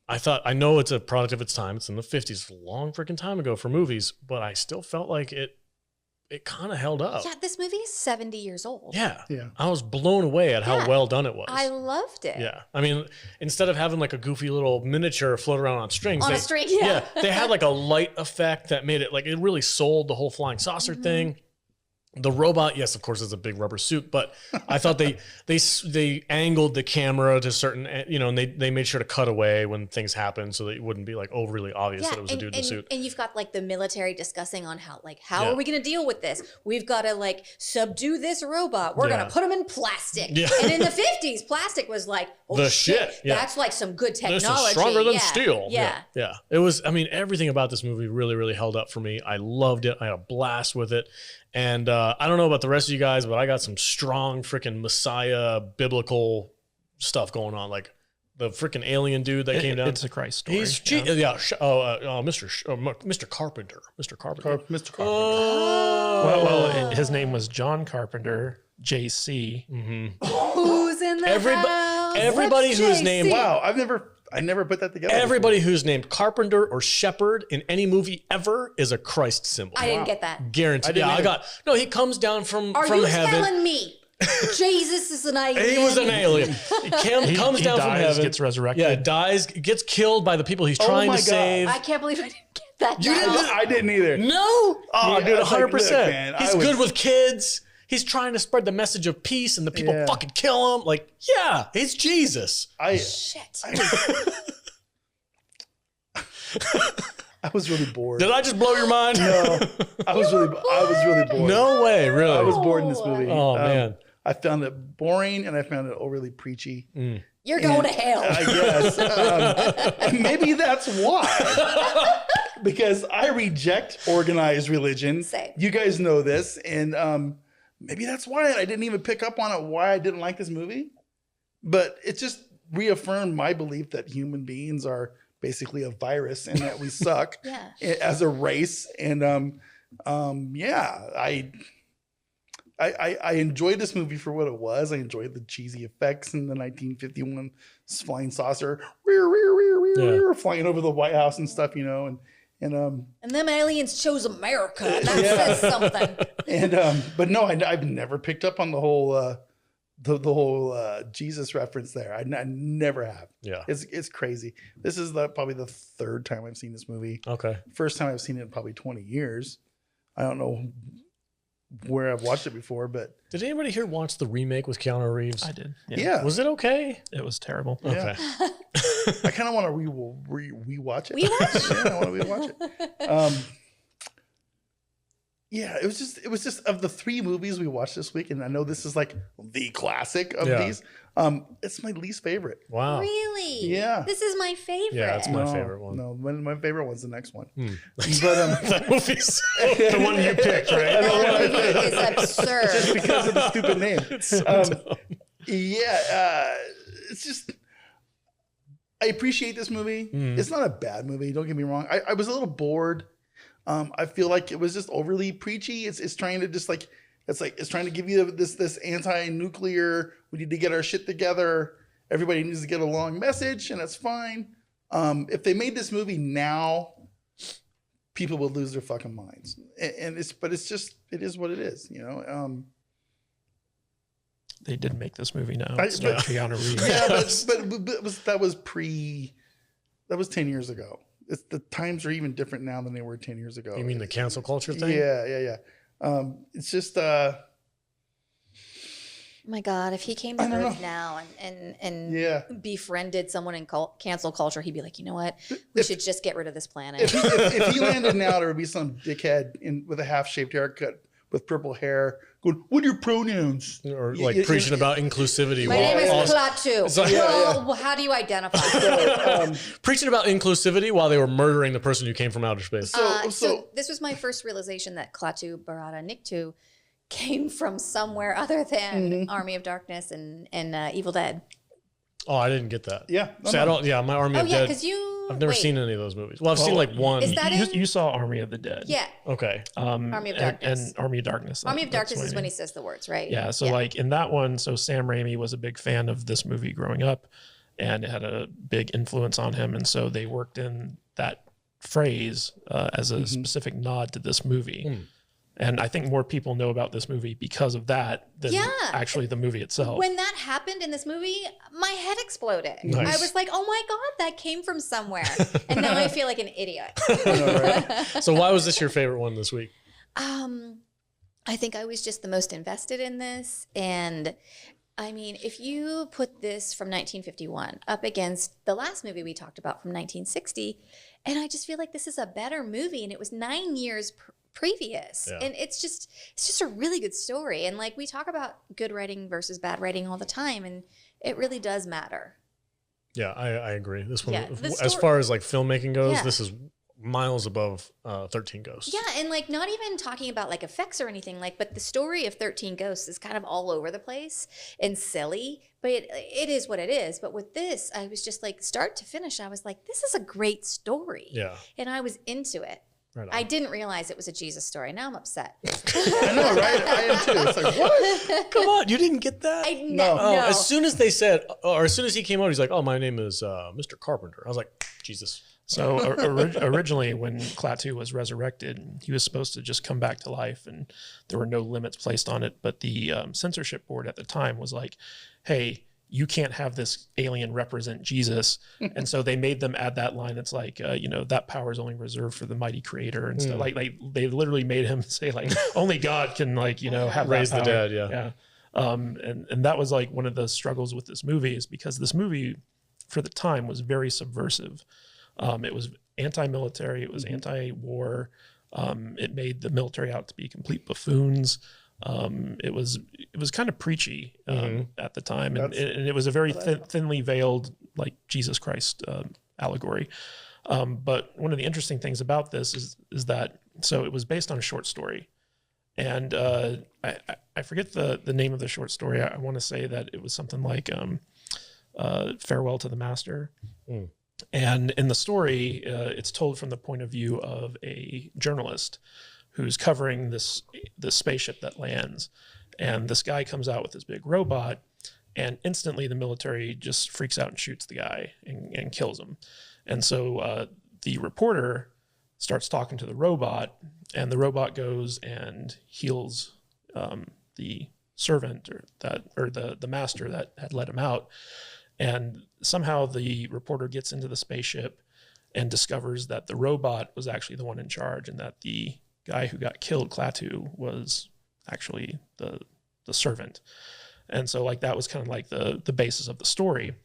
I know it's a product of its time. It's in the 50s, a long freaking time ago for movies, but I still felt like it kind of held up. Yeah, this movie is 70 years old. Yeah. Yeah. I was blown away at how well done it was. I loved it. Yeah. I mean, instead of having like a goofy little miniature float around on strings. On a string, yeah. They had like a light effect that made it like, it really sold the whole flying saucer thing. The robot, yes, of course, is a big rubber suit, but I thought they angled the camera to certain, and they made sure to cut away when things happen so that it wouldn't be like overly obvious that it was a dude in a suit. And you've got like the military discussing on how are we going to deal with this? We've got to like subdue this robot. We're going to put him in plastic. Yeah. And in the 50s, plastic was like, oh The shit, shit, yeah. that's like some good technology. This is stronger than Yeah. steel. Yeah. Yeah. It was, I mean, everything about this movie really, really held up for me. I loved it. I had a blast with it. And I don't know about the rest of you guys, but I got some strong freaking Messiah biblical stuff going on. Like the freaking alien dude that came down. It's a Christ story. Mr. Carpenter. Mr. Carpenter. Mr. Carpenter. Well, his name was John Carpenter, JC. Who's in the house? Everybody What's who's JC? named Wow, I never put that together. Everybody who's named Carpenter or Shepherd in any movie ever is a Christ symbol. I didn't get that. Guaranteed. He comes down from Are you heaven. telling me Jesus is an alien? He was an alien. He comes down from heaven. Gets resurrected. Yeah, dies, gets killed by the people he's trying my to God. save. I can't believe I didn't get that. You now. didn't? I didn't either. No. Oh, Yeah, dude, I was like, 100%. look, man, He's good with kids. He's trying to spread the message of peace, and the people Yeah. fucking kill him. Like, yeah, it's Jesus. Shit. I was really bored. Did I just blow your mind? No, I was really bored. No way, really. I was bored in this movie. Oh, man. I found it boring and I found it overly preachy. You're going to hell. I guess. And maybe that's why. Because I reject organized religion. Same. You guys know this. And maybe that's why I didn't even pick up on it, why I didn't like this movie. But it just reaffirmed my belief that human beings are basically a virus and that we suck as a race. And I enjoyed this movie for what it was. I enjoyed the cheesy effects in the 1951 flying saucer, flying over the White House and stuff, and them aliens chose America. And that says something. And but no, I've never picked up on the whole Jesus reference there. I never have. Yeah, it's crazy. This is probably the third time I've seen this movie. Okay, first time I've seen it in probably 20 years. I don't know where I've watched it before, but did anybody here watch the remake with Keanu Reeves? I did. Yeah. Was it okay? It was terrible. Okay. I kind of want to rewatch it. WeWatch? Yeah, I want to rewatch it. Yeah, it was just of the 3 movies we watched this week, and I know this is like the classic of these. It's my least favorite. Wow. Really? Yeah. This is my favorite. Yeah, it's my favorite one. No, my favorite one's the next one. But That movie's The one you picked, right? That movie is absurd. just because of the stupid name. It's just I appreciate this movie. It's not a bad movie. Don't get me wrong. I was a little bored. I feel like it was just overly preachy. It's trying to just it's trying to give you this anti-nuclear, we need to get our shit together, everybody needs to get along message, and that's fine. If they made this movie now, people would lose their fucking minds. And it is what it is, They did make this movie now. It's not Keanu Reeves. Yeah, but that was 10 years ago. The times are even different now than they were 10 years ago. You mean the cancel culture thing? Yeah. It's just My God, if he came to Earth now and befriended someone in cancel culture, he'd be like, you know what? We should just get rid of this planet. If he landed now, there would be some dickhead with a half-shaved haircut with purple hair going, what are your pronouns? Or like preaching about inclusivity. My name is Klatu. Well, how do you identify? Preaching about inclusivity while they were murdering the person who came from outer space. So this was my first realization that Klatu, Barata, Nicto came from somewhere other than Army of Darkness and Evil Dead. Oh, I didn't get that. Yeah. See, I don't. Yeah, my Army of Dead. Because I've never seen any of those movies. Well, I've seen like one. Is that you saw Army of the Dead. Yeah. Okay. Army of Darkness. And Army of Darkness. Army of Darkness is when he says the words, right? Yeah. So like in that one, so Sam Raimi was a big fan of this movie growing up, and it had a big influence on him, and so they worked in that phrase as a specific nod to this movie. And I think more people know about this movie because of that than actually the movie itself. When that happened in this movie, my head exploded. Nice. I was like, oh my God, that came from somewhere. And now I feel like an idiot. So why was this your favorite one this week? I think I was just the most invested in this. And I mean, if you put this from 1951 up against the last movie we talked about from 1960, and I just feel like this is a better movie, and it was 9 years previous. And it's just a really good story. And like we talk about good writing versus bad writing all the time, and it really does matter. Yeah, I agree. This one, as far as like filmmaking goes, this is miles above 13 Ghosts. Yeah, and like not even talking about like effects or anything, like, but the story of 13 Ghosts is kind of all over the place and silly, but it is what it is. But with this, I was just like start to finish, I was like, this is a great story. Yeah. And I was into it. Right on. I didn't realize it was a Jesus story. Now I'm upset. I know, right? I am too. It's like, what? Come on, you didn't get that? No. As soon as they said, or as soon as he came out, he's like, oh, my name is Mr. Carpenter. I was like, Jesus. So originally when Klatu was resurrected, he was supposed to just come back to life and there were no limits placed on it. But the censorship board at the time was like, hey, you can't have this alien represent Jesus. And so they made them add that line. It's like, that power is only reserved for the mighty creator and stuff. Like they literally made him say like, only God can have raise the dead. Yeah. And that was like one of the struggles with this movie is because this movie for the time was very subversive. It was anti-military. It was anti-war. It made the military out to be complete buffoons. It was kind of preachy at the time, and it was a very thinly veiled like Jesus Christ allegory. But one of the interesting things about this is that so it was based on a short story, and I forget the name of the short story. I want to say that it was something like "Farewell to the Master." And in the story, it's told from the point of view of a journalist who's covering this spaceship that lands. And this guy comes out with this big robot, and instantly the military just freaks out and shoots the guy and kills him. And so the reporter starts talking to the robot, and the robot goes and heals the servant or the master that had let him out. And somehow the reporter gets into the spaceship and discovers that the robot was actually the one in charge, and that the guy who got killed, Klatu, was actually the servant. And so like that was kind of like the basis of the story.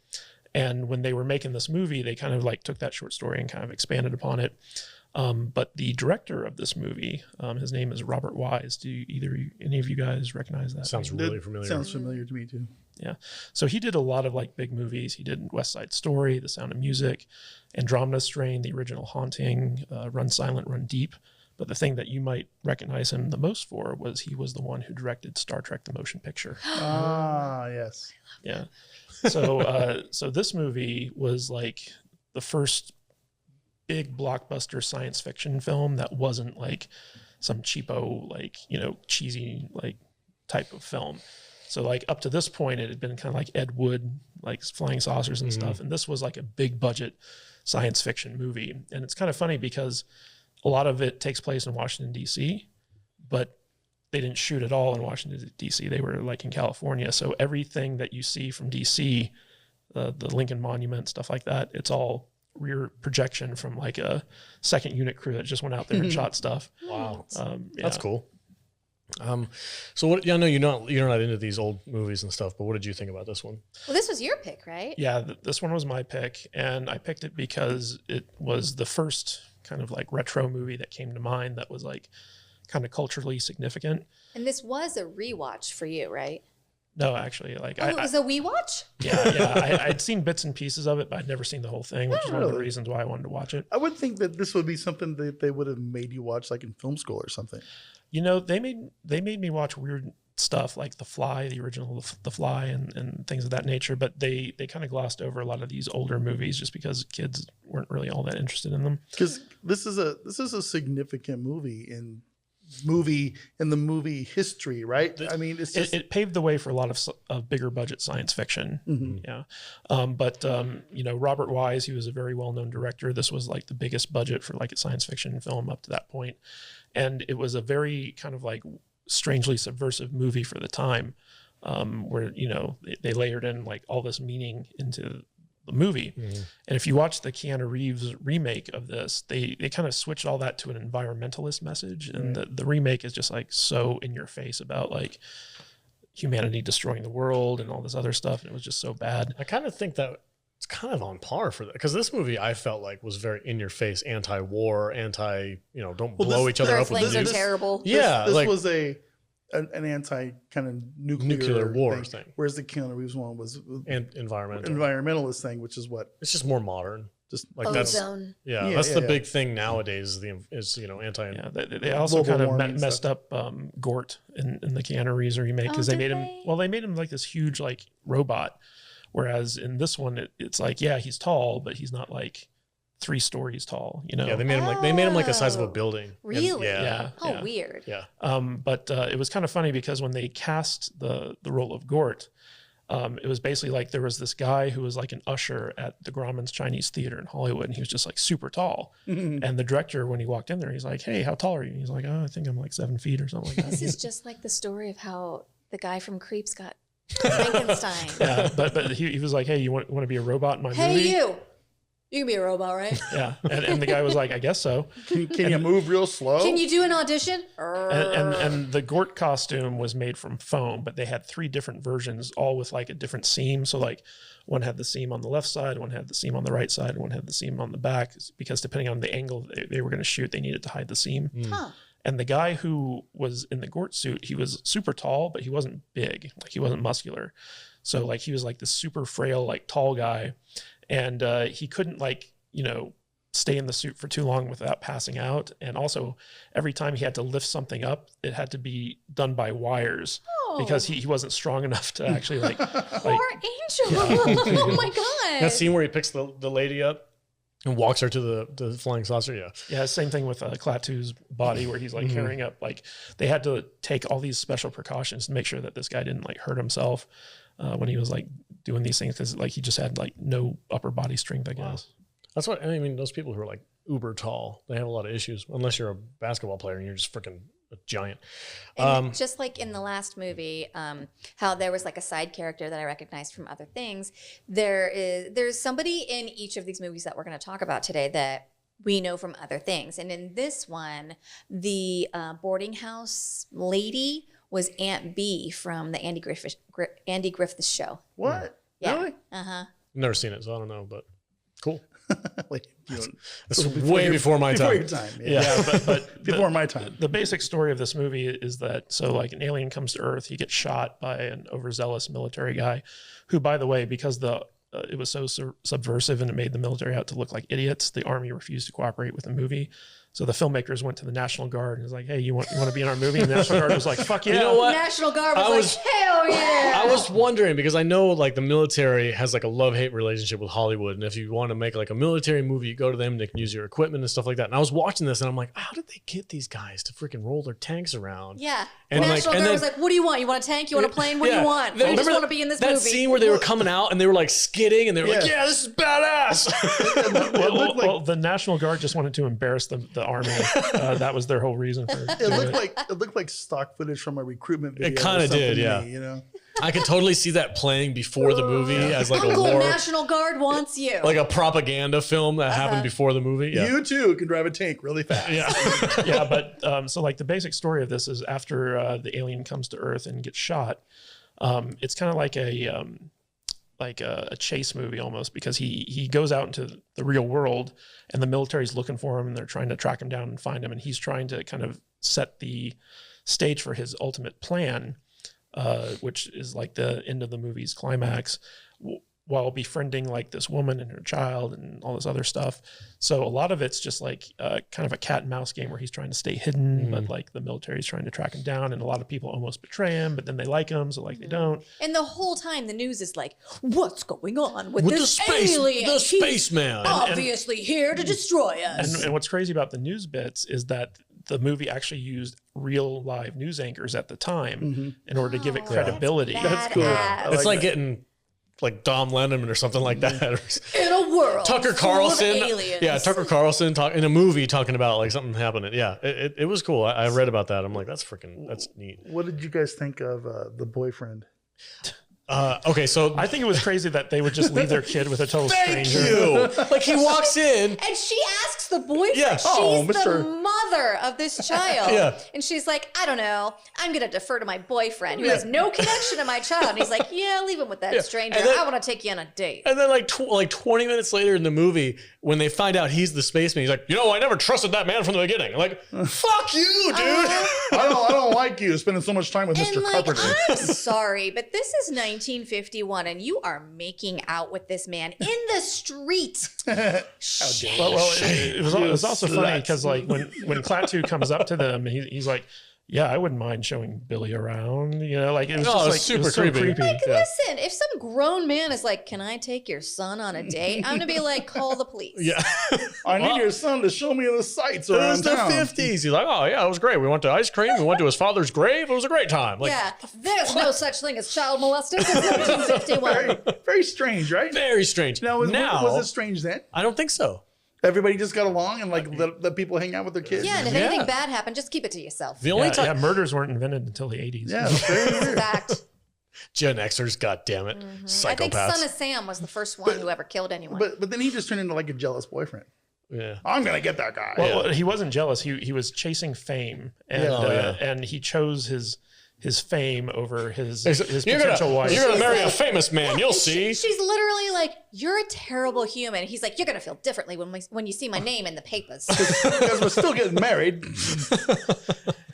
And when they were making this movie, they kind of like took that short story and kind of expanded upon it. But the director of this movie, his name is Robert Wise. Do any of you guys recognize that? Sounds really familiar. Sounds familiar to me too. Yeah. So he did a lot of like big movies. He did West Side Story, The Sound of Music, Andromeda Strain, The Original Haunting, Run Silent, Run Deep. But the thing that you might recognize him the most for was he was the one who directed Star Trek: The Motion Picture. Ah, yes. Yeah. So so this movie was like the first big blockbuster science fiction film that wasn't like some cheapo, like, cheesy like type of film. So like up to this point, it had been kind of like Ed Wood, like flying saucers and stuff. And this was like a big budget science fiction movie. And it's kind of funny because a lot of it takes place in Washington, D.C., but they didn't shoot it all in Washington, D.C. They were like in California. So everything that you see from D.C., the Lincoln Monument, stuff like that, it's all rear projection from like a second unit crew that just went out there and shot stuff. Wow. Yeah. That's cool. So what, I know you're not into these old movies and stuff, but what did you think about this one? Well, this was your pick, right? Yeah, this one was my pick, and I picked it because it was the first kind of like retro movie that came to mind that was like kind of culturally significant. And this was a rewatch for you, right? No, actually, like it was a WeWatch? Yeah. I'd seen bits and pieces of it, but I'd never seen the whole thing, which is one of the reasons why I wanted to watch it. I would think that this would be something that they would have made you watch like in film school or something. They made me watch weird stuff like The Fly, the original The Fly, and things of that nature, but they kind of glossed over a lot of these older movies just because kids weren't really all that interested in them. Because this is a significant movie in the movie history, right? I mean, it's just, it paved the way for a lot of bigger budget science fiction. Yeah. But Robert Wise, he was a very well-known director. This was like the biggest budget for like a science fiction film up to that point. And it was a very kind of like strangely subversive movie for the time, where, they layered in like all this meaning into the movie. And if you watch the Keanu Reeves remake of this, they kind of switched all that to an environmentalist message. And the remake is just like so in your face about like humanity destroying the world and all this other stuff. And it was just so bad. I kind of think that it's kind of on par for that, because this movie I felt like was very in your face, anti-war, don't blow each other up with Earthlings are nukes. terrible. Yeah, this was an anti kind of nuclear war thing. Whereas the Keanu Reeves one was And environmental. environmentalist thing, which is what It's just more modern. just Like Ozone. that's the big thing nowadays is anti. Yeah, they also Global kind of warming messed stuff. up Gort in the Keanu Reeves remake, because Oh, they made did him. they? Well, they made him like this huge like robot, whereas in this one it's like, yeah, he's tall, but he's not like 3 stories tall. Yeah, they made him like the size of a building. Really? Yeah. Oh, weird. Yeah. But it was kind of funny because when they cast the role of Gort, it was basically like there was this guy who was like an usher at the Grauman's Chinese Theater in Hollywood, and he was just like super tall. And the director, when he walked in there, he's like, "Hey, how tall are you?" And he's like, "Oh, I think I'm like 7 feet or something like that." This is just like the story of how the guy from Creeps got Frankenstein. Yeah, but he was like, "Hey, you want to be a robot in my Hey, movie?" you can be a robot, right? Yeah, and the guy was like, "I guess so." can you move real slow? Can you do an audition? And the Gort costume was made from foam, but they had 3 different versions, all with like a different seam. So like one had the seam on the left side, one had the seam on the right side, and one had the seam on the back, because depending on the angle they were going to shoot, they needed to hide the seam. Huh. And the guy who was in the Gort suit, he was super tall, but he wasn't big. Like he wasn't muscular. So like he was like this super frail, like tall guy. And he couldn't like, stay in the suit for too long without passing out. And also every time he had to lift something up, it had to be done by wires because he wasn't strong enough to actually like Poor Angel. Oh my God. That scene where he picks the lady up And walks her to the flying saucer. Yeah. Yeah. Same thing with Klatu's body, where he's like carrying up. Like they had to take all these special precautions to make sure that this guy didn't like hurt himself when he was like doing these things, because like he just had like no upper body strength, I guess. That's what I mean. Those people who are like uber tall, they have a lot of issues. Unless you're a basketball player and you're just freaking a giant. And just like in the last movie, how there was like a side character that I recognized from other things. There's somebody in each of these movies that we're going to talk about today that we know from other things. And in this one, the boarding house lady was Aunt B from the Andy Griffith Show. What? Yeah. Really? Never seen it, so I don't know, but cool. Like, It's way before my time. Before your time. Yeah, but before my time. The basic story of this movie is that, so like an alien comes to Earth, he gets shot by an overzealous military guy, who, by the way, because it was so subversive and it made the military out to look like idiots, the army refused to cooperate with the movie. So the filmmakers went to the National Guard and was like, "Hey, you want to be in our movie?" And the National Guard was like, "Fuck yeah!" You know what? National Guard was like, "Hell yeah!" I was wondering, because I know like the military has like a love-hate relationship with Hollywood, and if you want to make like a military movie, you go to them, they can use your equipment and stuff like that. And I was watching this, and I'm like, how did they get these guys to freaking roll their tanks around? Yeah. And National Guard was like, "What do you want? You want a tank? You want a plane? What do you want? I just want to be in this movie." That scene where they were coming out and they were like skidding, and they were like, "Yeah, this is badass." Well, the National Guard just wanted to embarrass the army. That was their whole reason for It looked like stock footage from a recruitment video. It kind of did, yeah. You know, I could totally see that playing before the movie as like Uncle a war, National Guard wants you. like a propaganda film that happened before the movie. Yeah. you too can drive a tank really fast. Yeah. yeah, but so like the basic story of this is after the alien comes to Earth and gets shot, it's kind of like a chase movie almost, because he goes out into the real world and the military's looking for him and they're trying to track him down and find him, and he's trying to kind of set the stage for his ultimate plan, which is like the end of the movie's climax, while befriending like this woman and her child and all this other stuff. So a lot of it's just like kind of a cat and mouse game where he's trying to stay hidden, but like the military's trying to track him down, and a lot of people almost betray him, but then they like him, so like they don't. And the whole time the news is like, what's going on with this alien? The spaceman. Obviously here to destroy us. And what's crazy about the news bits is that the movie actually used real live news anchors at the time in order to give it credibility. That's cool. It's like getting like Dom Lennon or something like that. In a world Tucker full Carlson. of aliens. Yeah, Tucker Carlson in a movie talking about like something happening. Yeah, it was cool. I read about that. I'm like, that's neat. What did you guys think of the boyfriend? Okay, so I think it was crazy that they would just leave their kid with a total thank stranger. you. Like he walks in. And she asks the boyfriend, Yeah. she's Oh, the Mr. mother of this child. Yeah. And she's like, I don't know. I'm going to defer to my boyfriend who has no connection to my child. And he's like, yeah, leave him with that stranger. And then- I want to take you on a date. And then like 20 minutes later in the movie, when they find out he's the spaceman, he's like, I never trusted that man from the beginning. I'm like, fuck you, dude. I don't like you spending so much time with Mr. And like, Carpenter. I'm sorry, but this is 1951 and you are making out with this man in the street. Well, it was also funny because like when Klatu comes up to them, he's like, yeah, I wouldn't mind showing Billy around. Like it was just like super it was so creepy. creepy. Like, listen, if some grown man is like, can I take your son on a date? I'm going to be like, call the police. Yeah. I need your son to show me the sights It was around the town. 50s. He's like, oh, yeah, it was great. We went to ice cream. We went to his father's grave. It was a great time. Like, Yeah, there's no such thing as child molesting since 1951. Very, very strange, right? very strange. Now, was it strange then? I don't think so. Everybody just got along and like let people hang out with their kids. Yeah, and if anything bad happened, just keep it to yourself. The only time murders weren't invented until the 80s. Yeah, it's very weird. Fact. Gen Xers, goddammit, I think psychopaths. Son of Sam was the first one who ever killed anyone. But then he just turned into like a jealous boyfriend. Yeah. I'm gonna get that guy. Well, he wasn't jealous. He was chasing fame, and and he chose his fame over his potential wife. You're gonna marry a famous man. You'll see. She's literally like, "You're a terrible human." He's like, "You're gonna feel differently when you see my name in the papers." Because we're still getting married.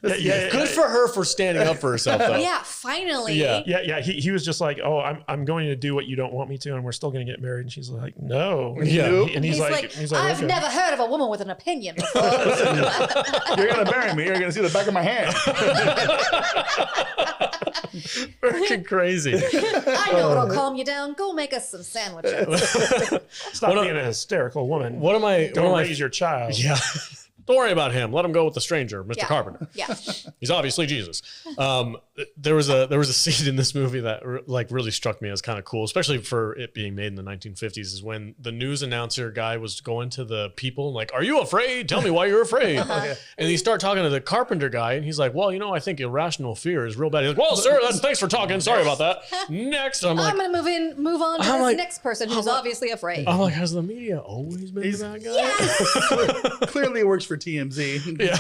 Good for her for standing up for herself, though. Yeah, finally. Yeah. He was just like, "Oh, I'm going to do what you don't want me to, and we're still going to get married." And she's like, "No." Yeah. And he's like, I've okay. never heard of a woman with an opinion before. You're gonna marry me. You're gonna see the back of my hand. Freaking crazy. I know what'll calm you down. Go make us some sandwiches. Stop being a hysterical woman. One of my Don't raise your child. Yeah. Don't worry about him. Let him go with the stranger, Mr. Carpenter. Yeah. He's obviously Jesus. There was a scene in this movie that really struck me as kind of cool, especially for it being made in the 1950s, is when the news announcer guy was going to the people like, "Are you afraid? Tell me why you're afraid." And he started talking to the carpenter guy, and he's like, "Well, I think irrational fear is real bad." He's like, "Well, sir, thanks for talking. Sorry about that. Next." I'm like, I'm going to move on to this next person who's obviously afraid. I'm like, has the media always been the bad guy? Yes. Clearly it works for TMZ. Yeah.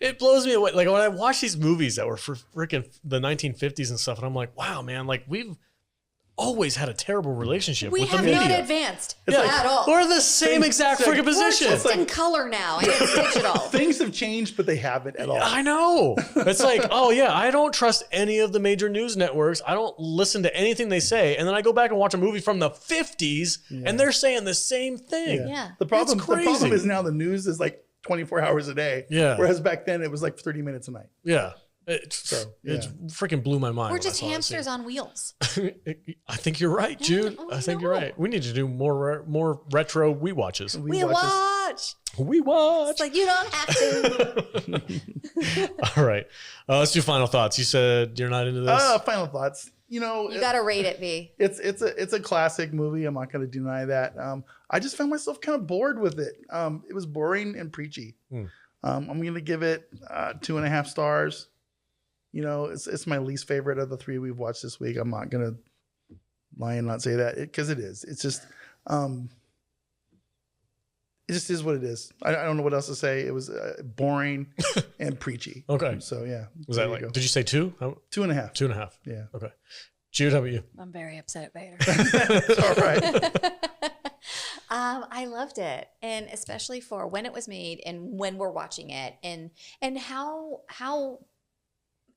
It blows me away. Like when I watch these movies that were for freaking the 1950s and stuff, and I'm like, wow, man, like we've always had a terrible relationship with the media. We have not advanced Yeah, at all. we're the same exact freaking position. We're just in color now, and it's digital. Things have changed, but they haven't at all. I know. It's like, oh yeah, I don't trust any of the major news networks. I don't listen to anything they say. And then I go back and watch a movie from the 50s and they're saying the same thing. Yeah. The problem is now the news is like 24 hours a day. Yeah. Whereas back then it was like 30 minutes a night. Yeah. It freaking blew my mind. We're just hamsters on wheels. I think you're right, Jude. I think you're right. We need to do more retro WeWatches. We watch. WeWatch. It's like you don't have to. All right. Let's do final thoughts. You said you're not into this. Final thoughts. You gotta rate it, V. It's a classic movie. I'm not going to deny that. I just found myself kind of bored with it. It was boring and preachy. I'm going to give it 2.5 stars. It's my least favorite of the 3 we've watched this week. I'm not going to lie and not say that because it is. It's just, it just is what it is. I don't know what else to say. It was boring and preachy. Okay. So yeah. Was that like, did you say 2? 2.5. 2.5. Yeah. Okay. Jude, how about you? I'm very upset at Vader. It's all right. I loved it, and especially for when it was made and when we're watching it, and how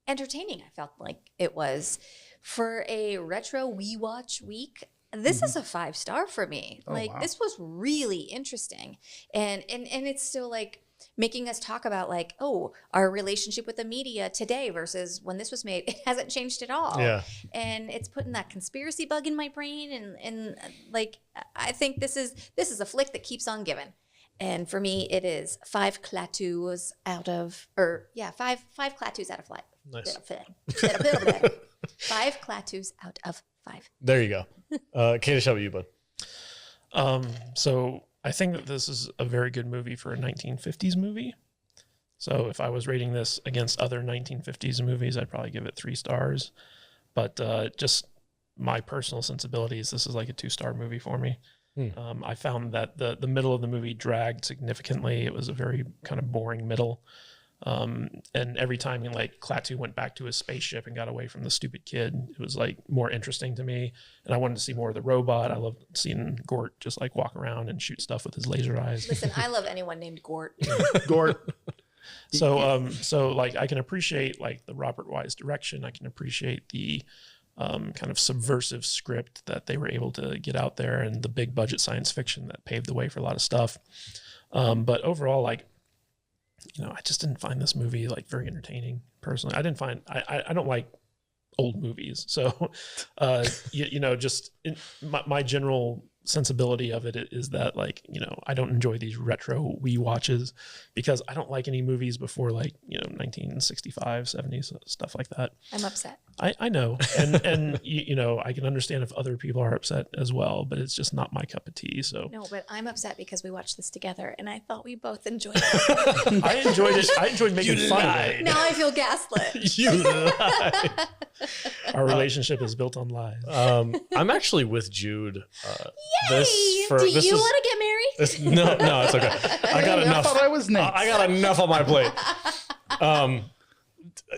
entertaining I felt like it was for a retro WeWatch week. This is a 5-star for me. Oh, wow. This was really interesting, and it's still like making us talk about like, oh, our relationship with the media today versus when this was made. It hasn't changed at all. Yeah. And it's putting that conspiracy bug in my brain, and like I think this is a flick that keeps on giving. And for me, it is 5 Klatus out of, five Klatus out of 5. Nice. 5 Klatus out of 5. There you go. Kadish, how about you, bud? So I think that this is a very good movie for a 1950s movie. So if I was rating this against other 1950s movies, I'd probably give it 3 stars. But just my personal sensibilities, this is like a 2-star movie for me. I found that the middle of the movie dragged significantly. It was a very kind of boring middle. And every time Klatu went back to his spaceship and got away from the stupid kid, it was like more interesting to me. And I wanted to see more of the robot. I love seeing Gort just like walk around and shoot stuff with his laser eyes. Listen, I love anyone named Gort. Gort. So like I can appreciate like the Robert Wise direction. I can appreciate the kind of subversive script that they were able to get out there and the big budget science fiction that paved the way for a lot of stuff. But overall, like, I just didn't find this movie like very entertaining personally. I don't like old movies. So, just my general sensibility of it is that I don't enjoy these retro WeWatches because I don't like any movies before 1965, 70s, stuff like that. I'm upset. I know. And I can understand if other people are upset as well, but it's just not my cup of tea. So no, but I'm upset because we watched this together and I thought we both enjoyed it. I enjoyed it. I enjoyed making fun of it. Now I feel gaslit. You lied. Our relationship is built on lies. I'm actually with Jude. Yay! Do you want to get married? No, it's okay. I got enough. I thought I was next. I got enough on my plate.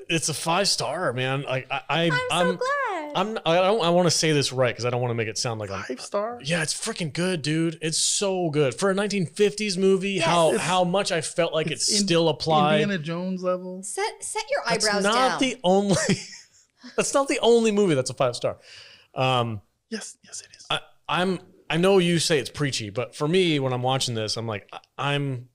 It's a 5-star, man. Like I'm so glad. I want to say this right because I don't want to make it sound like 5 star. Yeah, it's freaking good, dude. It's so good for a 1950s movie. Yes. How much I felt like it still applied. Indiana Jones level. Set your eyebrows That's not down. the only. That's not the only movie that's a 5-star. Yes, it is. I know you say it's preachy, but for me, when I'm watching this, I'm like, I'm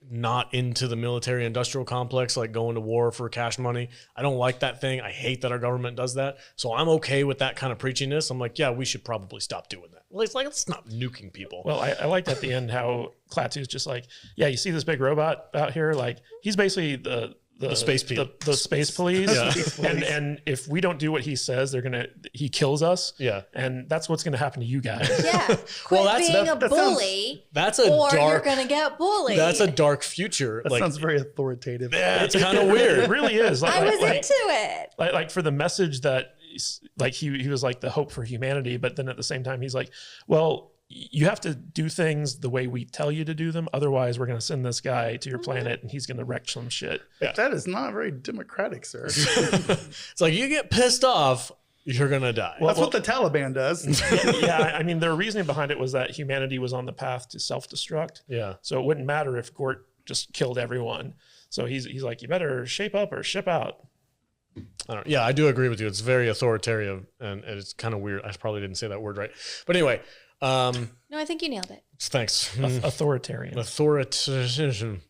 not into the military industrial complex, like going to war for cash money. I don't like that thing. I hate that our government does that. So I'm okay with that kind of preachiness. I'm like, yeah, we should probably stop doing that. Well, it's like, let's stop nuking people. Well, I liked at the end how Klatu's just like, yeah, you see this big robot out here? Like, he's basically the space people, the space police. Yeah. And if we don't do what he says, he kills us. Yeah. And that's what's going to happen to you guys. Yeah. Quit being a bully. That's a or dark. You're going to get bullied. That's a dark future. That sounds very authoritative. Yeah, it's kind of weird. It really is. I was into it. Like for the message that, like he was like the hope for humanity, but then at the same time he's like, well, you have to do things the way we tell you to do them. Otherwise, we're going to send this guy to your planet and he's going to wreck some shit. Yeah. That is not very democratic, sir. It's like, you get pissed off, you're going to die. That's what the Taliban does. Yeah, I mean, their reasoning behind it was that humanity was on the path to self-destruct. Yeah. So it wouldn't matter if Gort just killed everyone. So he's like, you better shape up or ship out. I do agree with you. It's very authoritarian and it's kind of weird. I probably didn't say that word right. But anyway. No, I think you nailed it. Thanks. Authoritarian. Authoritarian.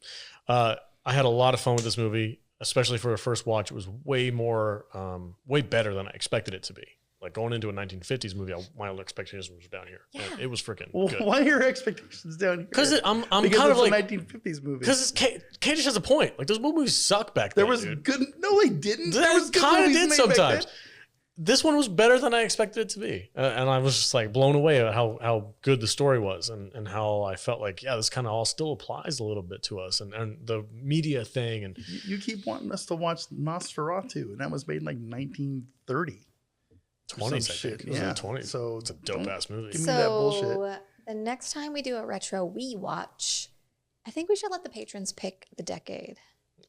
I had a lot of fun with this movie, especially for a first watch. It was way better than I expected it to be. Like going into a 1950s movie, my expectations was down here. Yeah. It was freaking good. Why are your expectations down here? Because I'm because kind of it's like a 1950s movie. because Kadish has a point. Like those movies suck back then. There was good. No, they didn't. There was good kind of movies did made back sometimes. then. This one was better than I expected it to be, and I was just like blown away at how good the story was, and how I felt like, yeah, this kind of all still applies a little bit to us, and the media thing, and You keep wanting us to watch Nosferatu, and that was made in like 1930. 20s, I shit, think. It was in yeah. the 20s. So it's a dope ass movie. Give me that bullshit. So the next time we do a retro WeWatch, I think we should let the patrons pick the decade.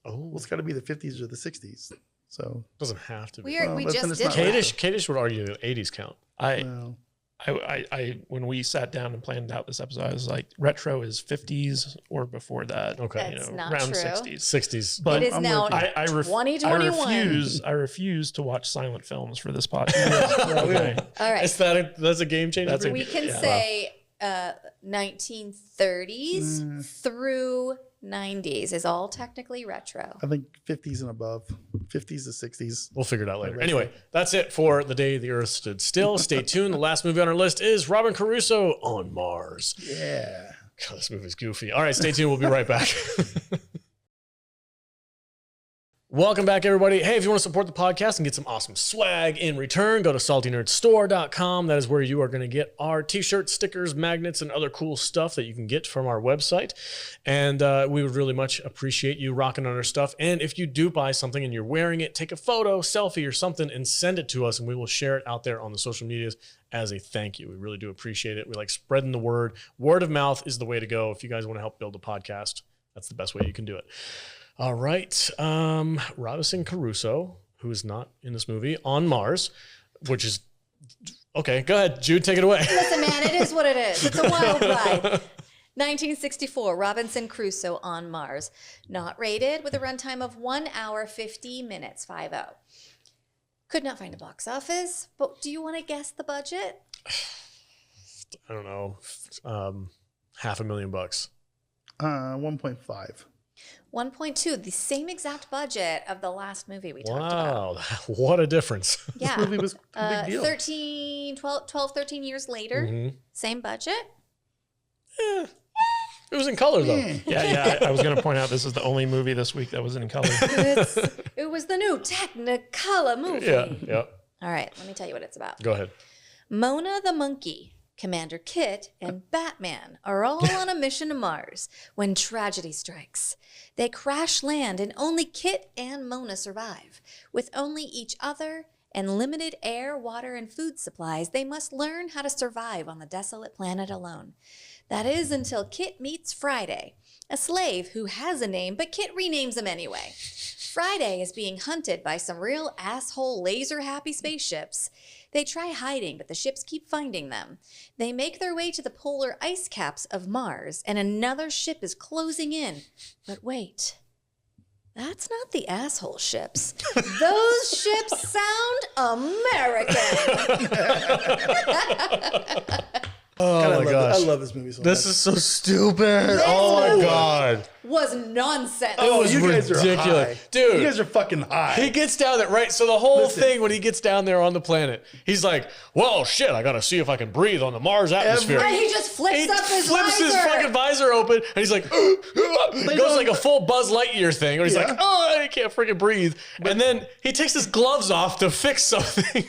Oh, Well, it's got to be the 50s or the 60s. So doesn't have to be. We Well, just then did it's not that. Kadish would argue that 80s count. well, I when we sat down and planned out this episode, I was like, retro is 50s or before that. Okay. That's not around true. 60s. 60s. But It is now I 2021. I refuse to watch silent films for this podcast. Okay. All right. That's a game changer. That's a- We can Yeah. say 1930s through 90s is all technically retro. I think 50s and above, 50s to 60s. We'll figure it out later. Anyway, that's it for The Day the Earth Stood Still. Stay tuned. The last movie on our list is Robin Crusoe on Mars. Yeah. God, this movie's goofy. All right, stay tuned. We'll be right back. Welcome back, everybody. Hey, if you want to support the podcast and get some awesome swag in return, go to saltynerdstore.com. That is where you are going to get our t-shirts, stickers, magnets, and other cool stuff that you can get from our website. And we would really much appreciate you rocking on our stuff. And if you do buy something and you're wearing it, take a photo, selfie, or something and send it to us, and we will share it out there on the social medias as a thank you. We really do appreciate it. We like spreading the word. Word of mouth is the way to go. If you guys want to help build a podcast, that's the best way you can do it. All right. Robinson Crusoe, who is not in this movie, on Mars, which is okay. Go ahead, Jude, take it away. Listen, man, it is what it is. It's a wild ride. 1964, Robinson Crusoe on Mars. Not rated, with a runtime of 1 hour, 50 minutes, 50. Could not find a box office, but do you want to guess the budget? I don't know. $500,000. 1.5. 1.2, the same exact budget of the last movie we talked about. Wow, what a difference. Yeah. This movie was a big deal. 12, 13 years later, same budget. Yeah. It was in color, though. Yeah. I was going to point out this is the only movie this week that was in color. It was the new Technicolor movie. Yeah. All right, let me tell you what it's about. Go ahead. Mona the monkey, Commander Kit, and Batman are all on a mission to Mars when tragedy strikes. They crash land and only Kit and Mona survive. With only each other and limited air, water, and food supplies, they must learn how to survive on the desolate planet alone. That is until Kit meets Friday, a slave who has a name, but Kit renames him anyway. Friday is being hunted by some real asshole laser-happy spaceships. They try hiding, but the ships keep finding them. They make their way to the polar ice caps of Mars, and another ship is closing in. But wait, that's not the asshole ships. Those ships sound American. Oh, my gosh. I love this movie so much. This is so stupid. Oh, my God. was nonsense. Oh, it was you guys ridiculous. are high. Dude. You guys are fucking high. He gets down there, right? So the whole thing, when he gets down there on the planet, he's like, well, shit, I got to see if I can breathe on the Mars atmosphere. And he just flips He up his flips his visor. fucking visor open, and he's like, it goes like a full Buzz Lightyear thing, where he's like, oh, I can't freaking breathe. And then he takes his gloves off to fix something.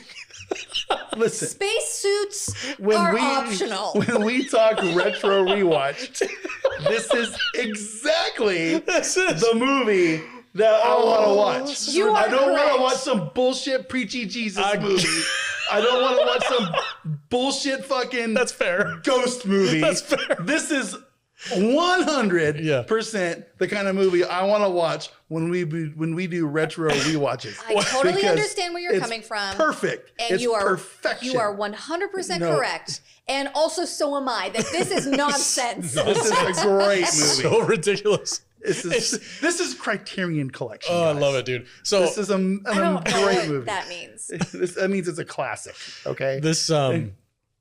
Listen, Space suits are optional. When we talk retro rewatch, this is exactly the movie that I want to watch. I don't want to watch some bullshit preachy Jesus movie. I don't want to watch some bullshit fucking That's fair. ghost movie. That's fair. This is 100% the kind of movie I want to watch when we do retro rewatches. I totally Because understand where you're it's coming from. Perfect. And It's you are perfection. You are 100% correct. And also so am I, that this is nonsense. This is a great movie. So ridiculous. This is Criterion Collection. Oh, I guys. love it, dude. So This is a I don't know great what movie. that means. That means it's a classic. Okay. this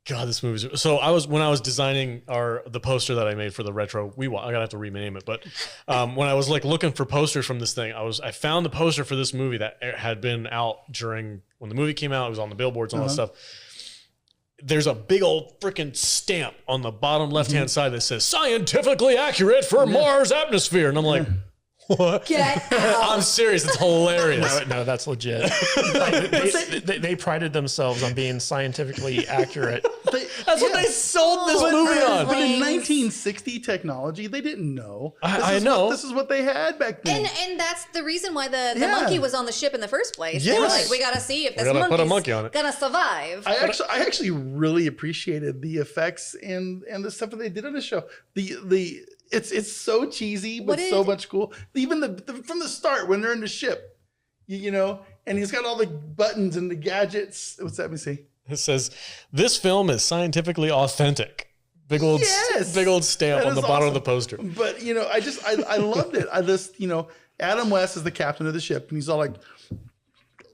God, this movie's so when I was designing the poster that I made for the retro WeWatch, I'm gonna have to rename it, but when I was like looking for posters from this thing, I found the poster for this movie that had been out when the movie came out. It was on the billboards and all that stuff. There's a big old freaking stamp on the bottom left-hand side that says "scientifically accurate for Mars atmosphere," and I'm like, what? Get out. I'm serious. It's hilarious. No, that's legit. They prided themselves on being scientifically accurate. That's what they sold this movie on. But in 1960 technology, they didn't know. I know. This is what they had back then. And that's the reason why the monkey was on the ship in the first place. They were Yes. like, we got to see if this gotta put a monkey's monkey on it. gonna survive. I actually really appreciated the effects and the stuff that they did on the show. It's so cheesy, but so much cool. Even from the start when they're in the ship, you know, and he's got all the buttons and the gadgets. What's that? Let me see. It says, "This film is scientifically authentic." Big old stamp That on the is bottom of awesome. the poster. Oh, But I loved it. Adam West is the captain of the ship, and he's all like,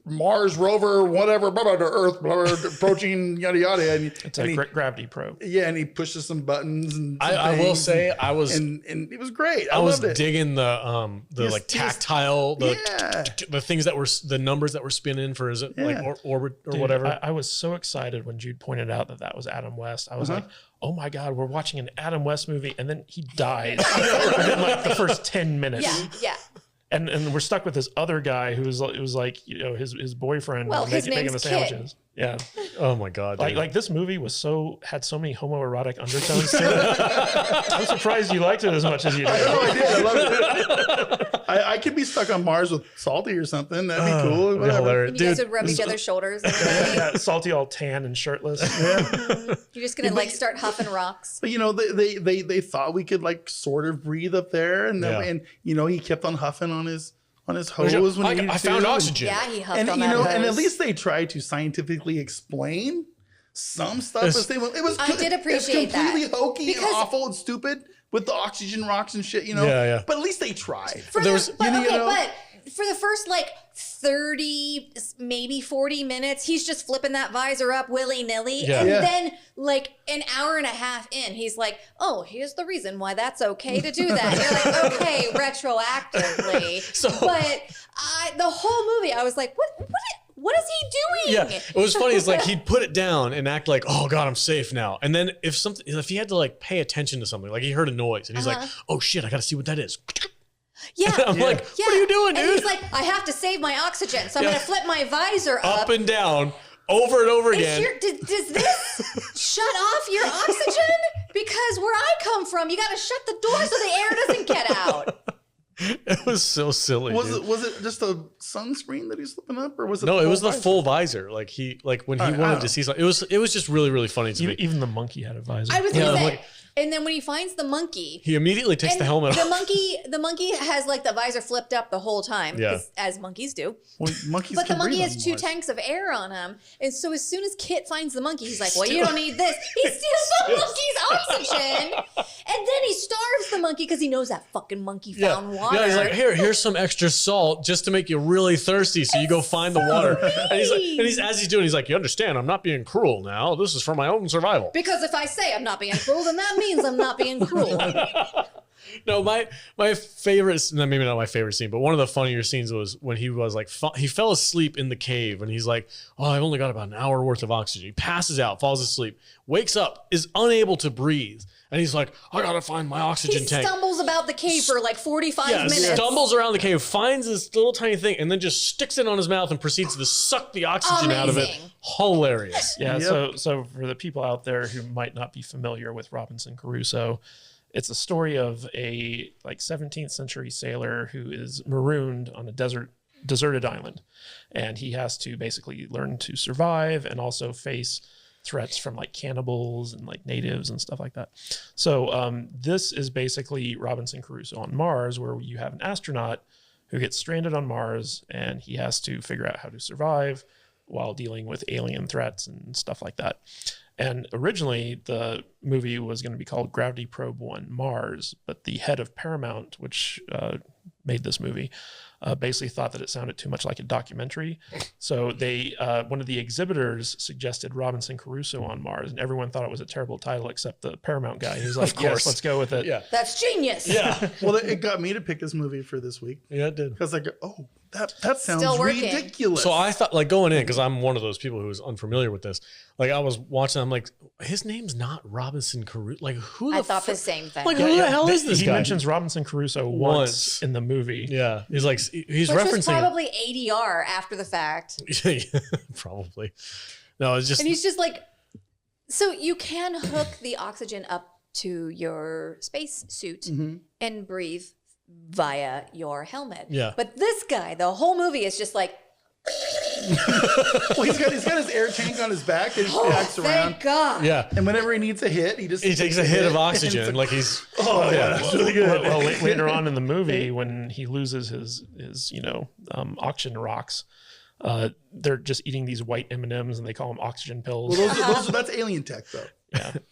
Mars rover, whatever, blah, blah, to Earth, blah, blah, approaching, yada yada. And, It's a gravity probe. Yeah, and he pushes some buttons and I will say and, I was and it was great. I was loved it. digging the like tactile the things that were the numbers that were spinning for like orbit or Dude, whatever. I was so excited when Jude pointed out that was Adam West. I was like, oh my God, we're watching an Adam West movie, and then he dies within like the first 10 minutes. Yeah. And we're stuck with this other guy it was like, you know, his boyfriend His making name's the Kit. sandwiches. Yeah. Oh my God. Dude. Like this movie had so many homoerotic undertones to it. I'm surprised you liked it as much as you did. Oh, I did. I loved it. I could be stuck on Mars with Salty or something. That'd be cool. Whatever. hilarious. And you guys would rub each other's shoulders. And everything. Yeah, Salty all tan and shirtless. You're just gonna like start huffing rocks. But you know, they thought we could like sort of breathe up there, and and you know, he kept on huffing on his hose when he needed I found to. oxygen. Yeah, he huffed And on you that know, hose. and at least they tried to scientifically explain some stuff. As they went. It was. I did appreciate it's completely that. hokey Because- and awful and stupid with the oxygen rocks and shit. You know. Yeah. But at least they tried. but for the first like 30, maybe 40 minutes, he's just flipping that visor up willy-nilly. Yeah. And Yeah. then like an hour and a half in, he's like, oh, here's the reason why that's okay to do that. And you're like, okay, retroactively. But the whole movie, I was like, what is he doing? Yeah, it was funny. It's like he'd put it down and act like, "Oh God, I'm safe now." And then if he had to like pay attention to something, like he heard a noise and he's like, "Oh shit, I got to see what that is." Yeah. I'm like, "What are you doing, dude?" And he's like, I have to save my oxygen, so I'm going to flip my visor Up and down, over and over again. Does this shut off your oxygen? Because where I come from, you got to shut the door so the air doesn't get out. It was so silly. Was it just a sunscreen that he's flipping up, or was it? No, the it was the visor? full visor. Like when he wanted to see something. It was just really, really funny to me. Even the monkey had a visor. I was going to say, and then when he finds the monkey, He immediately takes the helmet off. the monkey has like the visor flipped up the whole time, as monkeys do. Well, monkeys But the can monkey breathe has on 2 Mars. tanks of air on him, and so as soon as Kit finds the monkey, he's like, "Well, you don't need this." He steals the monkey's oxygen, and then he starves the monkey because he knows that fucking monkey found water. Yeah, he's like, here's some extra salt just to make you really thirsty. So you go find the water. And he's as he's doing, he's like, you understand, I'm not being cruel now. This is for my own survival. Because if I say I'm not being cruel, then that means I'm not being cruel. No, my favorite, maybe not my favorite scene, but one of the funnier scenes was when he was like, he fell asleep in the cave and he's like, oh, I've only got about an hour worth of oxygen. He passes out, falls asleep, wakes up, is unable to breathe. And he's like, I gotta find my oxygen tank. He stumbles about the cave for like 45 minutes. Stumbles around the cave, finds this little tiny thing, and then just sticks it on his mouth and proceeds to suck the oxygen out of it. Hilarious. Yeah, so for the people out there who might not be familiar with Robinson Crusoe, it's a story of a like 17th century sailor who is marooned on a deserted island. And he has to basically learn to survive and also face threats from like cannibals and like natives and stuff like that. So this is basically Robinson Crusoe on Mars, where you have an astronaut who gets stranded on Mars and he has to figure out how to survive while dealing with alien threats and stuff like that. And originally the movie was going to be called Gravity Probe 1 Mars, but the head of Paramount, which made this movie, basically thought that it sounded too much like a documentary. So they, one of the exhibitors suggested Robinson Crusoe on Mars, and everyone thought it was a terrible title except the Paramount guy. He was like, yes, let's go with it. Yeah. That's genius. Yeah. Well, it got me to pick this movie for this week. Yeah, it did. Because like, oh, that sounds Still working. ridiculous. So I thought, like, going in, because I'm one of those people who is unfamiliar with this. Like, I was watching, I'm like, his name's not Robinson Crusoe. Like, who the I thought the same thing. Like, who the hell is this He guy? mentions Robinson Crusoe once in the movie. Yeah. He's like, he's Which referencing was probably ADR after the fact. Probably. No, it's just. And he's just like, so you can hook the oxygen up to your space suit and breathe via your helmet. Yeah. But this guy, the whole movie is just like, well, he's got his air tank on his back and he backs around. thank God. Yeah. And whenever he needs a hit, he takes a hit of oxygen. Like he's. Oh, yeah. That's really good. Well, later on in the movie, when he loses his oxygen rocks, they're just eating these white M&Ms and they call them oxygen pills. Well, that's alien tech, though.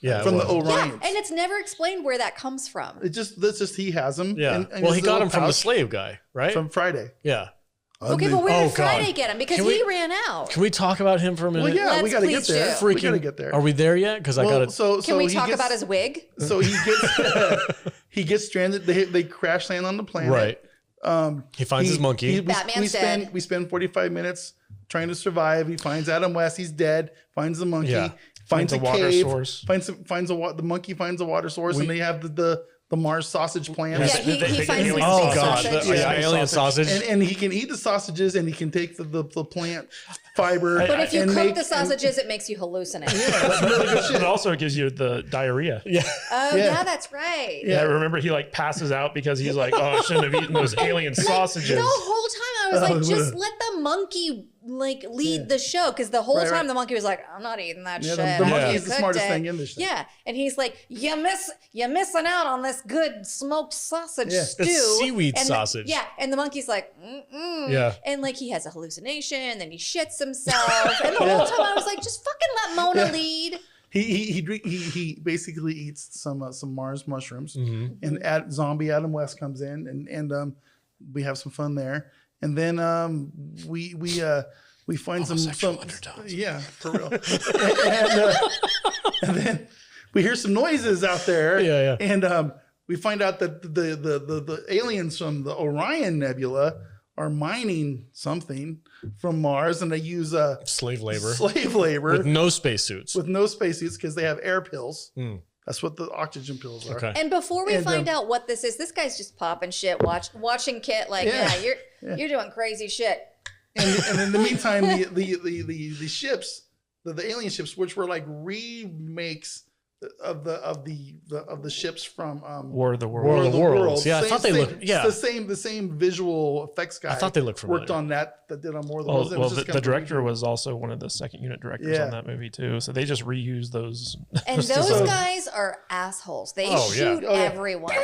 Yeah. From the Yeah, Orions. and it's never explained where that comes from. That's just he has them. Yeah. And Well, his he got little him from the pouch slave guy, right? from Friday. Yeah. Okay, but where Oh, did Friday God. get him? Because Can we- he ran out. Can we talk about him for a minute? Well, yeah, we Let's got to get please there. do. We got to get there. Are we there yet? Because I got to. Can we talk about his wig? So he gets he gets stranded. They crash land on the planet. Right. He finds his monkey. Batman's dead. We spend 45 minutes trying to survive. He finds Adam West. He's dead. Finds the monkey. Yeah. Finds a water cave. source. The monkey finds a water source, and they have the Mars sausage plant. Yeah, he finds alien some Oh space God! sausage. Alien sausage. And he can eat the sausages, and he can take the plant fiber. But if you and cook make- the sausages, it makes you hallucinate. that's really good shit. But also it gives you the diarrhea. Yeah. Oh, Yeah. yeah, that's right. Yeah, remember he like passes out because he's like, oh, I shouldn't have eaten those alien sausages. The whole time I was like, just let the monkey like lead the show, because the whole time the monkey was like, I'm not eating that shit. The monkey You is the cooked smartest it. thing in this thing. Yeah, and he's like, you're missing out on this good smoked sausage stew. It's seaweed And sausage. Yeah, and the monkey's like, mm-mm. Yeah. And like he has a hallucination, then he shits himself, and the whole time I was like, just fucking let Mona lead. He basically eats some Mars mushrooms, and zombie Adam West comes in, and we have some fun there, and then we find some undertones. yeah, for real, and then we hear some noises out there, and we find out that the aliens from the Orion Nebula are mining something from Mars, and they use Slave labor. with No spacesuits. no spacesuits because they have air pills. That's what the oxygen pills are. Okay. And before we find out what this is, this guy's just popping shit, watching Kit like, you're doing crazy shit. And in the meantime, the ships, the alien ships, which were like remakes of the ships from War of the Worlds. War of the Worlds. Yeah, I thought they looked. Yeah, the same visual effects guy. I thought they looked familiar. Worked on that did on War of the Worlds. Well, the director was also one of the second unit directors on that movie too. So they just reused those. And those guys are assehosses. They shoot everyone.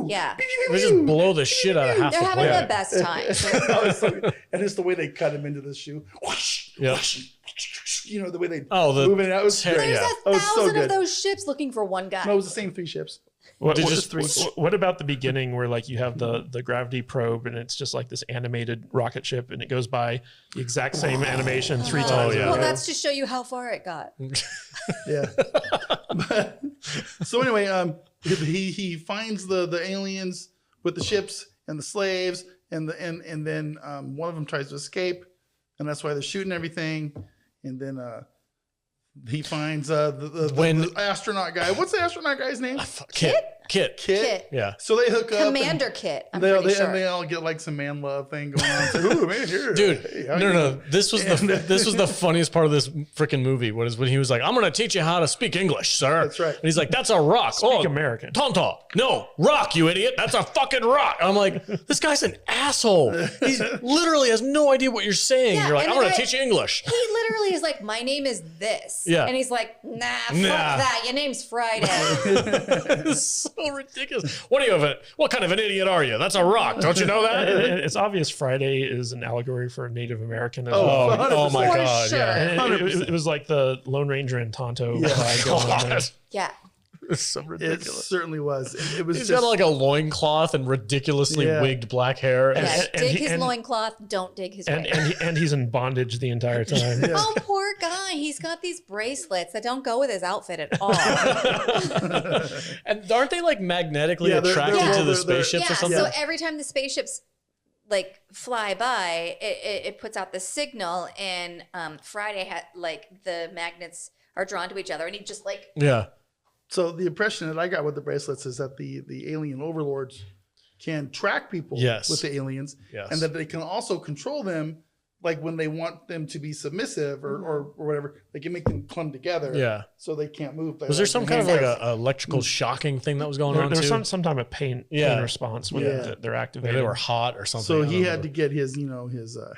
Yeah. They just blow the shit out of half They're the having planet. the best time. And it's the way they cut him into the shoe. Whoosh, Yeah. whoosh, you know, the way they Oh, move it out. It was Terry, great. There's yeah. a Oh, it's so thousand good. of those ships looking for one guy. No, it was the same 3 ships. What about the beginning where like you have the gravity probe and it's just like this animated rocket ship and it goes by the exact same animation 3 times? Well, that's to show you how far it got. Yeah. So anyway, he finds the aliens with the ships and the slaves, and then one of them tries to escape, and that's why they're shooting everything, and then he finds the astronaut guy. What's the astronaut guy's name? Kit. Yeah. So they hook up. Commander Kit. I'm pretty sure. And they all get like some man love thing going on. It's like, ooh, man, here. Dude, hey, no. This was the funniest part of this freaking movie. Was when he was like, "I'm going to teach you how to speak English, sir." That's right. And he's like, "That's a rock." Speak American. Tonto. No, rock, you idiot. That's a fucking rock. I'm like, this guy's an asshole. He literally has no idea what you're saying. Yeah, You're like, and "I'm going the to guy- teach you English." He literally is like, my name is this. Yeah. And he's like, fuck that. Your name's Friday. It's so ridiculous. What kind of an idiot are you? That's a rock. Don't you know that? It's obvious Friday is an allegory for Native American. Oh my For God. sure. Yeah. And it was like the Lone Ranger and Tonto vibe going on there. Yeah. It's so It ridiculous. certainly was. It was He's just got like a loincloth and ridiculously wigged black hair. Yeah, And dig his loincloth, don't dig his way. And he's in bondage the entire time. Oh, poor guy. He's got these bracelets that don't go with his outfit at all. And aren't they like magnetically Yeah, they're- attracted they're- to the they're- spaceships Yeah, or something? so every time the spaceships like fly by, it puts out the signal, and Friday had like the magnets are drawn to each other, and he just like Yeah. So the impression that I got with the bracelets is that the alien overlords can track people Yes. with the aliens, Yes. and that they can also control them, like when they want them to be submissive or whatever. They can make them clump together, Yeah. so they can't move. Was there some kind of like a electrical shocking thing that was going on There too? was some type of pain response when they're Maybe activated. they were hot or something. So I he don't had to know. get his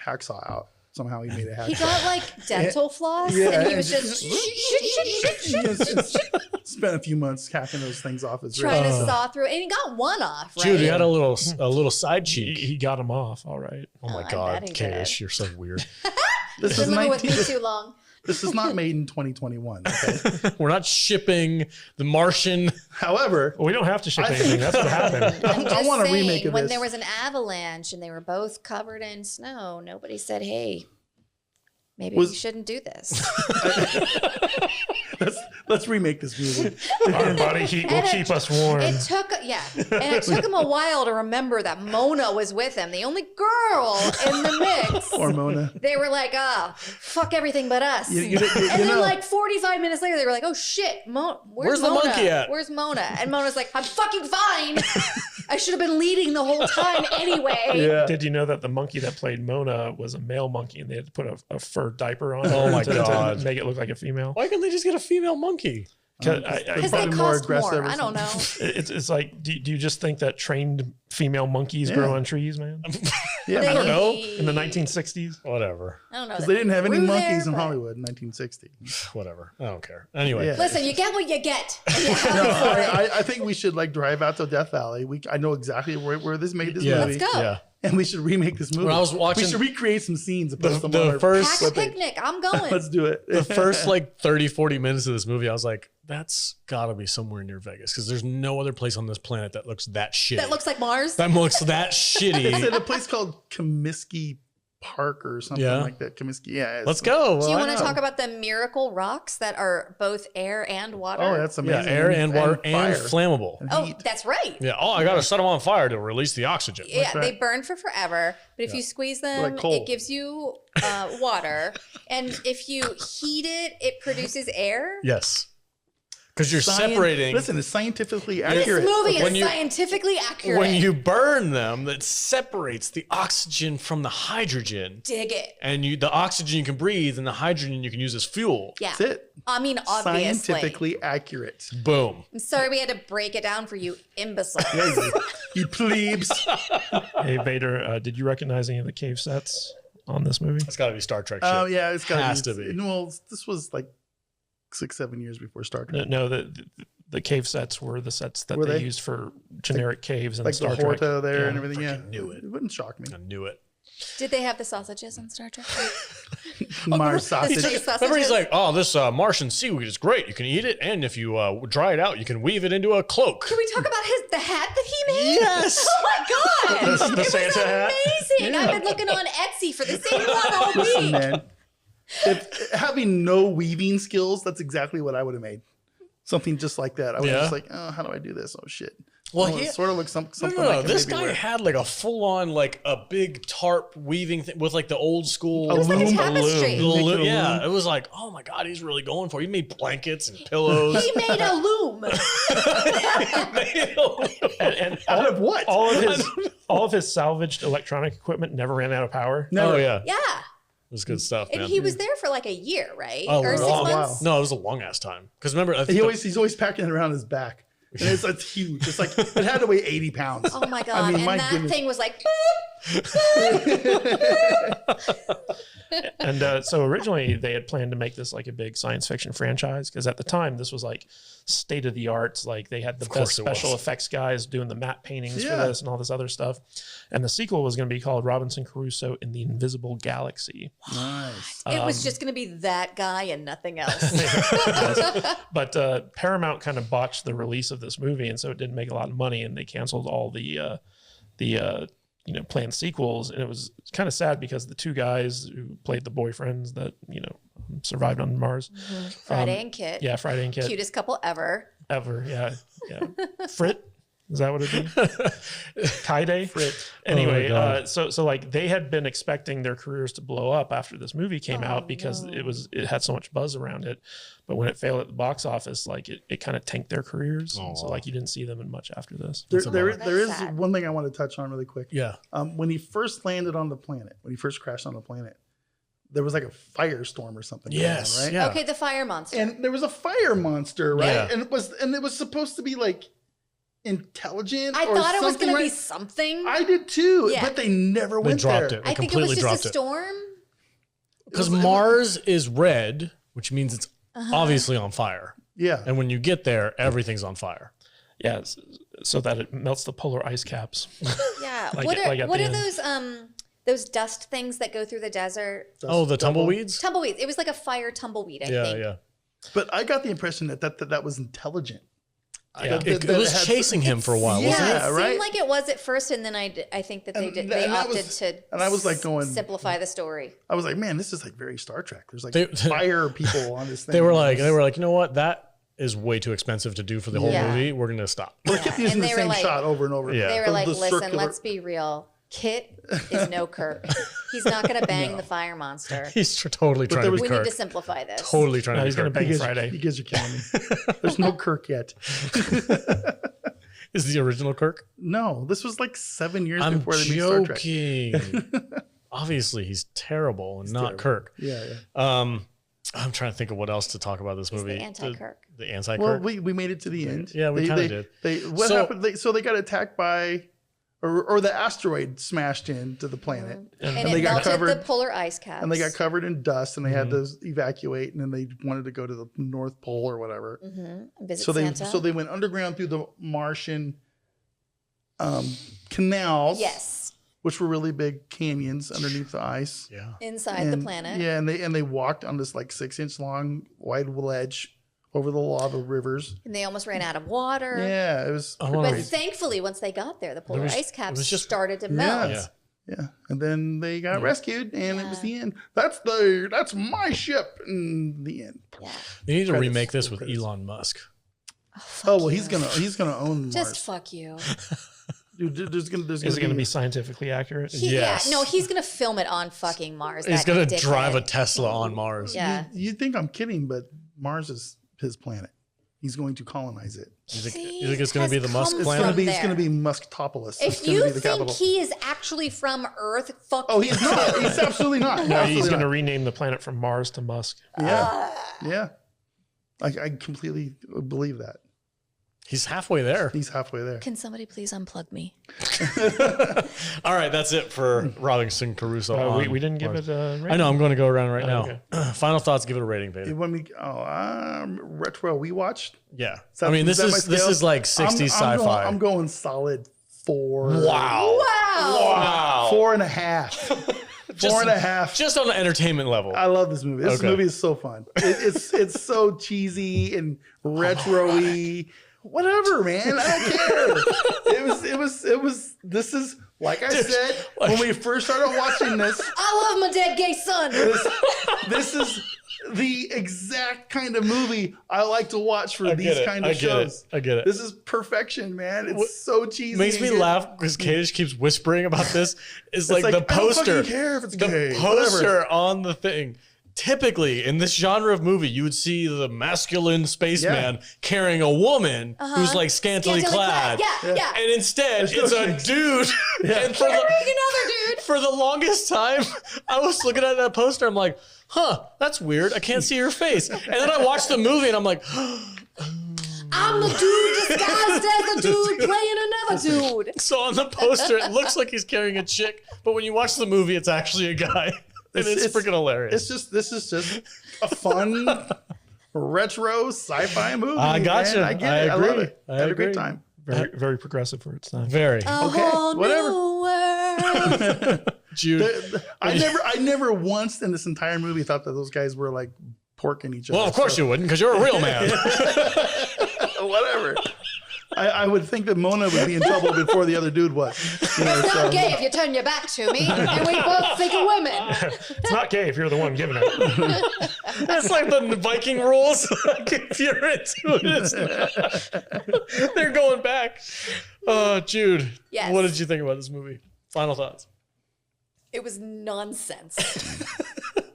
hacksaw out. Somehow he made a hacksaw. he got like dental floss, Yeah, and he was and just spent a few months hacking those things off his trying wrist. to saw through, and he got one off. Right? Dude, he had a little side cheek. He got him off. All right. Oh my I God, bet he Kadish, you're so weird. This is Been living with me 19. too long. This is not made in 2021. Okay? We're not shipping the Martian. However, Well, we don't have to ship anything. That's what happened. I'm I just want a saying, remake of when this. there was an avalanche and they were both covered in snow, nobody said, "Hey, maybe we shouldn't do this." let's remake this movie. Our body heat will keep us warm. It took him a while to remember that Mona was with him, the only girl in the mix. Or Mona. They were like, "Oh, fuck everything but us." You and then know, like 45 minutes later, they were like, "Oh shit, Where's the Mona? monkey at?" Where's Mona?" And Mona's like, "I'm fucking fine. I should have been leading the whole time anyway." yeah. Did you know that the monkey that played Mona was a male monkey and they had to put a fur diaper on Oh her my to God. make it look like a female? Why can't they just get a female monkey? Because they Probably more cost aggressive more. or I don't know. It's like, do you just think that trained female monkeys grow on trees, man? Yeah, I don't know. In the 1960s? Whatever. I don't know. because they didn't have any Grew monkeys there, in but- Hollywood in 1960. Whatever. I don't care. Anyway. Yeah. Listen, you get what you get. And you have No, it for it. I think we should like drive out to Death Valley. I know exactly where this made this Yeah. movie. Let's go. Yeah. And we should remake this movie. When I was watching- we should recreate some scenes and post them The on our first- Pack a webpage. picnic. I'm going. Let's do it. The first like 30, 40 minutes of this movie, I was like, that's gotta be somewhere near Vegas because there's no other place on this planet that looks that shitty. That looks like Mars. that looks that It's shitty. at a place called Comiskey Park or something Yeah. like that. Comiskey, yeah. Let's go. Do you Why want to not? talk about the miracle rocks that are both air and water? Oh, that's Yeah, amazing. air and water and fire. flammable. And Oh, heat. that's right. Yeah. Oh, I gotta set them on fire to release the oxygen. Yeah, right. they burn for forever, but if you squeeze them, Like coal. it gives you water, and if you heat it, it produces air. Yes. Because you're separating. Listen, it's scientifically This accurate. movie When is you- scientifically accurate. When you burn them, that separates the oxygen from the hydrogen. dig it, And the oxygen you can breathe and the hydrogen you can use as fuel. yeah. That's it. I mean, obviously. Scientifically accurate. Boom. I'm sorry we had to break it down for you, imbeciles. You plebes. Hey, Vader, did you recognize any of the cave sets on this movie? That's gotta be Star Trek shit. Oh, yeah, it's got Has to be. Well, this was like 6-7 years before Star Trek. No, the cave sets were the sets that Were they they? used for generic caves in Like Star the Trek. Horta there Yeah. and everything. Yeah, Freaking knew it. It wouldn't shock me. I knew it. Did they have the sausages on Star Trek? Mars sausage. Remember, he's like, oh, this Martian seaweed is great. You can eat it, and if you dry it out, you can weave it into a cloak. Can we talk about the hat that he made? Yes. Oh my god! The Santa hat. Amazing. I've been looking on Etsy for the same one all week. Man, if having no weaving skills, that's exactly what I would have made. Something just like that. I was just like, oh, how do I do this? Oh shit. Well, it sort of looks something. No. I can This maybe guy wear. had like a full on, like a big tarp weaving thing with like the old school. It was like a tapestry. Yeah, it was like, oh my god, he's really going for it. He made blankets and pillows. He made a loom. And Out of what? all of his salvaged electronic equipment never ran out of power. Never. Oh yeah, Yeah. it was good stuff, And man. he was there for like a year, right? Oh, or 6 wow. months? No, it was a long ass time. Because remember, I think He's always packing it around his back. And it's huge. It's like it had to weigh 80 pounds. Oh my god! And my that goodness. thing was like, And so originally they had planned to make this like a big science fiction franchise because at the time this was like state of the art. Like they had the best special effects guys doing the matte paintings for this and all this other stuff. And the sequel was going to be called Robinson Crusoe in the Invisible Galaxy. Nice. it was just going to be that guy and nothing else. But Paramount kind of botched the release of this movie, and so it didn't make a lot of money, and they canceled all the planned sequels. And it was kind of sad because the two guys who played the boyfriends that survived on Mars, Friday and Kit. yeah, Friday and Kit, Cutest couple ever. yeah. Frit. Is that what it is? Kaide? Frit. Anyway, Oh, so like they had been expecting their careers to blow up after this movie came out because it had so much buzz around it. But when it failed at the box office, like it kind of tanked their careers. And so like you didn't see them in much after this. There is sad. one thing I want to touch on really quick. yeah. When he first landed on the planet, when he first crashed on the planet, there was like a firestorm or something. Yes. Going on, right? Yeah. Okay, the fire monster. And there was a fire monster, right? Yeah. And it was supposed to be like intelligent. I or thought it was something, going to be right? something. I did too, Yeah. but they never They went dropped there. it. They I think it was completely just a dropped it. storm. Because Mars is red, which means it's obviously on fire. Yeah. And when you get there, everything's on fire. Yeah, so that it melts the polar ice caps. Yeah. Like what at are the those dust things that go through the desert? Oh, the tumbleweeds? Tumbleweeds. It was like a fire tumbleweed, I Yeah, think. yeah. But I got the impression that was intelligent. Yeah. It was chasing him for a while, Yeah, wasn't it? it seemed right? like it was at first, and then I think that they And did. that- They and that opted was- to. and I was like going- simplify the story. I was like, man, this is like very Star Trek. There's like They- fire people on this thing. They were like, you know what? That is way too expensive to do for the whole Yeah. movie. We're going to stop. They kept using And the they were same like- shot over and over. Yeah. They were The- like, the "Listen, circular- let's be real. Kit is no Kirk. He's not going to bang the fire monster. He's totally trying there to was- be We need Kirk. to simplify this." Totally trying No, to be he's gonna Kirk. bang You guys- Friday. You guys are killing me. There's no Kirk yet. Is the original Kirk? No, this was like 7 years I'm before they made Star Trek. joking. Obviously, he's terrible and not terrible. Kirk. Yeah, yeah. I'm trying to think of what else to talk about this He's movie. the anti-Kirk. The anti-Kirk. Well, we made it to the end. Yeah, we kinda did. What So- happened? So they got attacked by, or the asteroid smashed into the planet, And they it got melted covered- the polar ice caps. and they got covered in dust, and they had Mm-hmm. to evacuate, and then they wanted to go to the North Pole or whatever. Visit So Santa. they went underground through the Martian canals. Yes, which were really big canyons underneath the ice. yeah. inside the And- planet. Yeah, and they walked on this like 6-inch long wide ledge over the lava rivers. And they almost ran out of water. Yeah, it was. I wanna- But thankfully, once they got there, the polar was- ice it caps was just- started to melt. Yeah. Yeah, and then they got rescued, and it was the end. That's my ship, and the end. Yeah. They need to Credits, remake this with credits. Elon Musk. Oh well, he's gonna own Just Mars. fuck you. Dude, there's gonna Is it going to be scientifically accurate? Yes. Yeah, no, he's gonna film it on fucking Mars. He's that going to dickhead. drive a Tesla on Mars. Yeah. You think I'm kidding, but Mars is his planet. He's going to colonize it. You think, See, you think it's going to be the Musk has come It's planet? gonna be. From It's gonna there. be Musktopolis. It's If gonna you be the think capital. he is actually from Earth, fuck Oh, you. he's not. He's absolutely not. No, he's Absolutely going to not. rename the planet from Mars to Musk. Yeah, yeah. I completely believe that. He's halfway there. He's halfway there. Can somebody please unplug me? All right, that's it for Robinson Crusoe. on We didn't give Mars. it a rating. I know. I'm going to go around right Oh, now. Final thoughts. Give it a rating, Peter. When we retro WeWatch. Yeah. that- I mean, this that my is like 60s I'm sci-fi. I'm going solid 4. Wow. Wow. Wow. Wow. 4.5. Just, 4.5. Just on the entertainment level. I love this movie. This movie is so fun. It's so cheesy and retro-y. Whatever, man. I don't care. It was. This is like I said when we first started watching this. I love my dead gay son. This is the exact kind of movie I like to watch for these kind of shows. I get it. This is perfection, man. It's so cheesy. Makes me laugh because Kadish keeps whispering about this. It's like the I poster. don't fucking care if it's gay. The poster on the thing. Typically, in this genre of movie, you would see the masculine spaceman carrying a woman who's like scantily clad. Yeah. And instead, it's a dude. And for Carrying another dude. For the longest time, I was looking at that poster. I'm like, that's weird. I can't see her face. And then I watched the movie and I'm like, I'm the dude disguised as the dude playing another dude. So on the poster, it looks like he's carrying a chick. But when you watch the movie, it's actually a guy. And it's freaking hilarious. This is just a fun retro sci-fi movie. I gotcha. Man. I get it. I love it. I had a great time. Very, very progressive for its time. Very. Whatever. Jude. I never once in this entire movie thought that those guys were like porking each other. Well, of course you wouldn't, because you're a real man. Whatever. I would think that Mona would be in trouble before the other dude was. It's not gay if you turn your back to me, and we both think of women. It's not gay if you're the one giving it. That's like the Viking rules. Like if you're into it, they're going back. Jude, Yes. what did you think about this movie? Final thoughts. It was nonsense.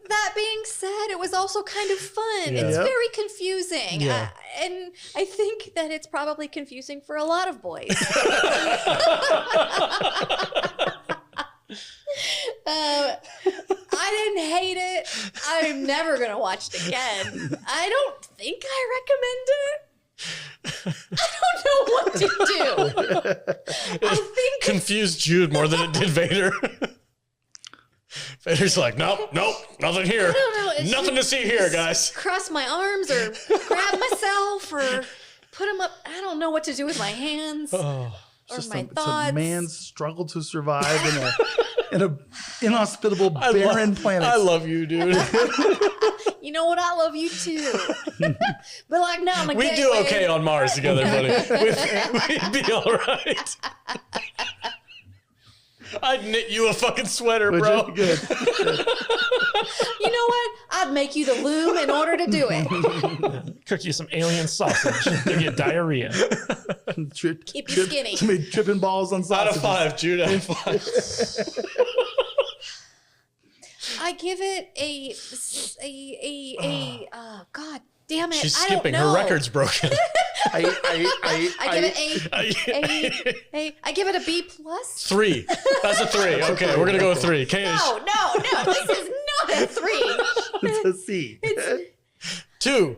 That being said, it was also kind of fun. Yeah. It's Yep. very confusing. Yeah. And I think that it's probably confusing for a lot of boys. I didn't hate it. I'm never going to watch it again. I don't think I recommend it. I don't know what to do. I think Confused Jude more than it did Vader. Vader's like, nope, nothing here. I don't know. It's Nothing to see here, guys. cross my arms or grab myself or put them up. I don't know what to do with my hands or my It's thoughts. a man's struggle to survive in a inhospitable, barren planet. I love you, dude. You know what? I love you too. But like now, I'm a We gateway. do okay on Mars together, buddy. We'd be all right. I'd knit you a fucking sweater, bro. Good. You know what? I'd make you the loom in order to do it. Cook you some alien sausage. Give you diarrhea. Keep you skinny. Somebody tripping balls on Out sausages. of 5, Jude. Out of 5. I give it oh, God damn it. She's I don't skipping. know. Her record's broken. I give it I give it a B plus. 3. That's a 3. Okay, we're gonna go with 3. Kanish. No, this is not a 3. It's a C. 2.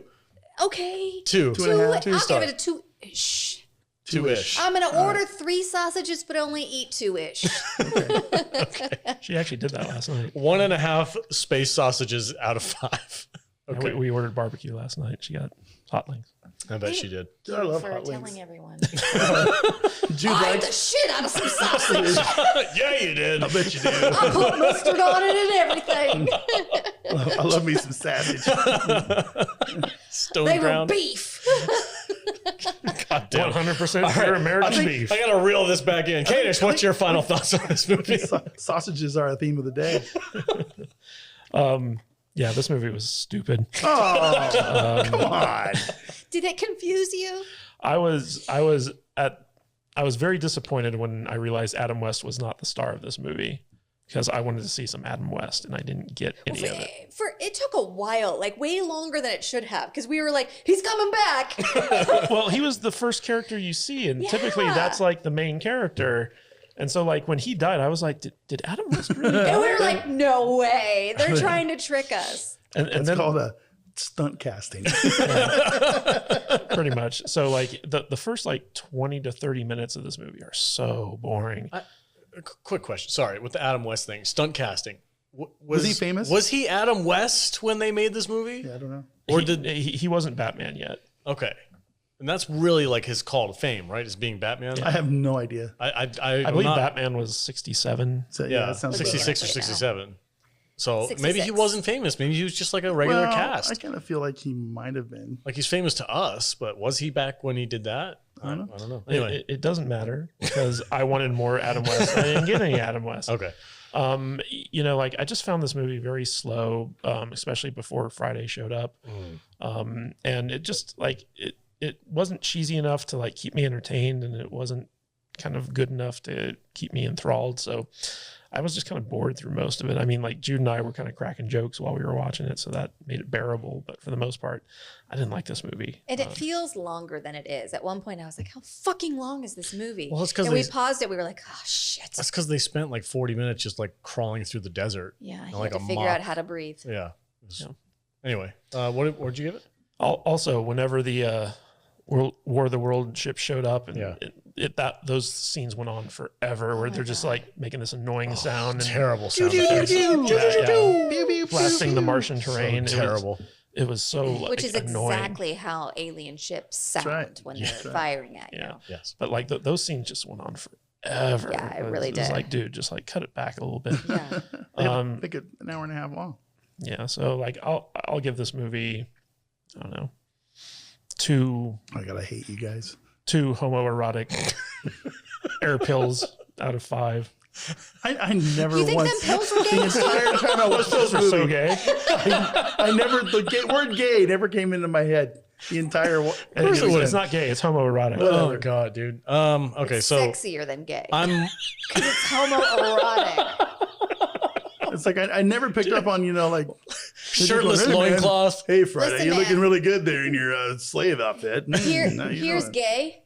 Okay. 2. 2.5. I'll star. give it a 2-ish. 2-ish. I'm gonna order 3 sausages, but only eat 2-ish. She actually did that last night. 1.5 space sausages out of 5. Yeah, Okay. we ordered barbecue last night. She got hot links. I bet she did. I love for hot telling wings. everyone. Jude I ate likes. the shit out of some sausage. Yeah, you did. I bet you do. I put mustard on it and everything. I love me some sausage. Stone They were ground. beef. God damn. 100% pure American beef. I gotta reel this back in. Kanish, what's your final thoughts on this movie? Sausages are a theme of the day. Yeah, this movie was stupid. Oh, come on. Did it confuse you? I was very disappointed when I realized Adam West was not the star of this movie because I wanted to see some Adam West and I didn't get any of it. It took a while, like way longer than it should have, because we were like, he's coming back. Well, he was the first character you see, and typically Yeah. that's like the main character. And so, like, when he died, I was like, did Adam West really And die? we were like, no way. They're trying to trick us. And It's then called a stunt casting. pretty much. So, like, the first, like, 20 to 30 minutes of this movie are so boring. Quick question. Sorry, with the Adam West thing, stunt casting. Was he famous? Was he Adam West when they made this movie? Yeah, I don't know. Or He wasn't Batman yet. Okay. And that's really like his call to fame, right? Is being Batman. I have no idea. I believe Batman was 67. So, Yeah, that sounds 66 or right. 67. So 66. maybe he wasn't famous. Maybe he was just like a regular cast. I kind of feel like he might have been. Like he's famous to us, but was he back when he did that? I don't know. Anyway, It doesn't matter because I wanted more Adam West. I didn't get any Adam West. okay. You know, like I just found this movie very slow, especially before Friday showed up. And it just like it wasn't cheesy enough to like keep me entertained, and it wasn't kind of good enough to keep me enthralled. So I was just kind of bored through most of it. I mean, like Jude and I were kind of cracking jokes while we were watching it, so that made it bearable. But for the most part, I didn't like this movie. And it feels longer than it is. At one point, I was like, how fucking long is this movie? Well, it's because we paused it. We were like, oh, shit. That's because they spent like 40 minutes just like crawling through the desert. Yeah, like had to figure out how to breathe. Yeah. Anyway, what'd you give it? Also, whenever the War of the World ship showed up, and those scenes went on forever, where they're just like making this annoying sound, and Terrible sound. blasting the Martian terrain. Terrible. It was so Which is annoying. exactly how alien ships sound when they're firing at you. Yeah. Yes. But like those scenes just went on forever. Yeah, it really was did. like, dude, just like cut it back a little bit. Yeah. I think an hour and a half long. Yeah. So like I'll give this movie, I don't know, two I gotta hate you guys. homoerotic air pills out of 5. I never You think once them pills were the gay? entire time I watched Those this are so movie, gay. I never the word gay never came into my head. The entire It's not gay. It's homoerotic. Oh God, dude. Okay, It's so sexier than gay. I'm Because it's homoerotic. It's like I never picked up on like shirtless "Hey, man, loincloth. Hey, Friday, Listen, you're man. looking really good there in your slave outfit. Here's gay.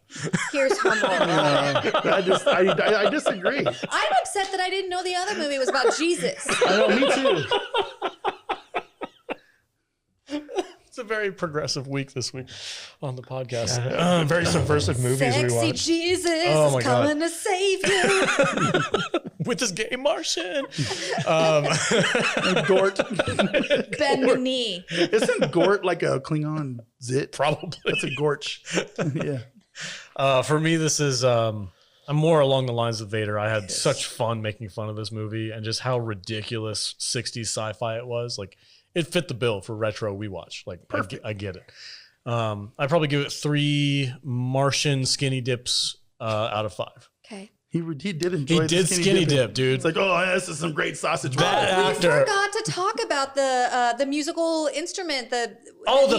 Here's homoerotic. I disagree. I'm upset that I didn't know the other movie was about Jesus. I know, me too. It's a very progressive week this week on the podcast. Very subversive movies we Sexy watch. Jesus Oh my is God. coming to save you. With this gay Martian. Gort. Bend the knee. Isn't Gort like a Klingon zit? Probably. That's a Gorch. Yeah. For me, this is I'm more along the lines of Vader. I had such fun making fun of this movie and just how ridiculous 60s sci-fi it was. Like it fit the bill for retro WeWatch. Like I get it. I probably give it 3 Martian skinny dips out of 5. Okay. He did enjoy He did skinny dip, dude. It's like, oh, this is some great sausage. That roll. We actor. forgot to talk about the musical instrument. The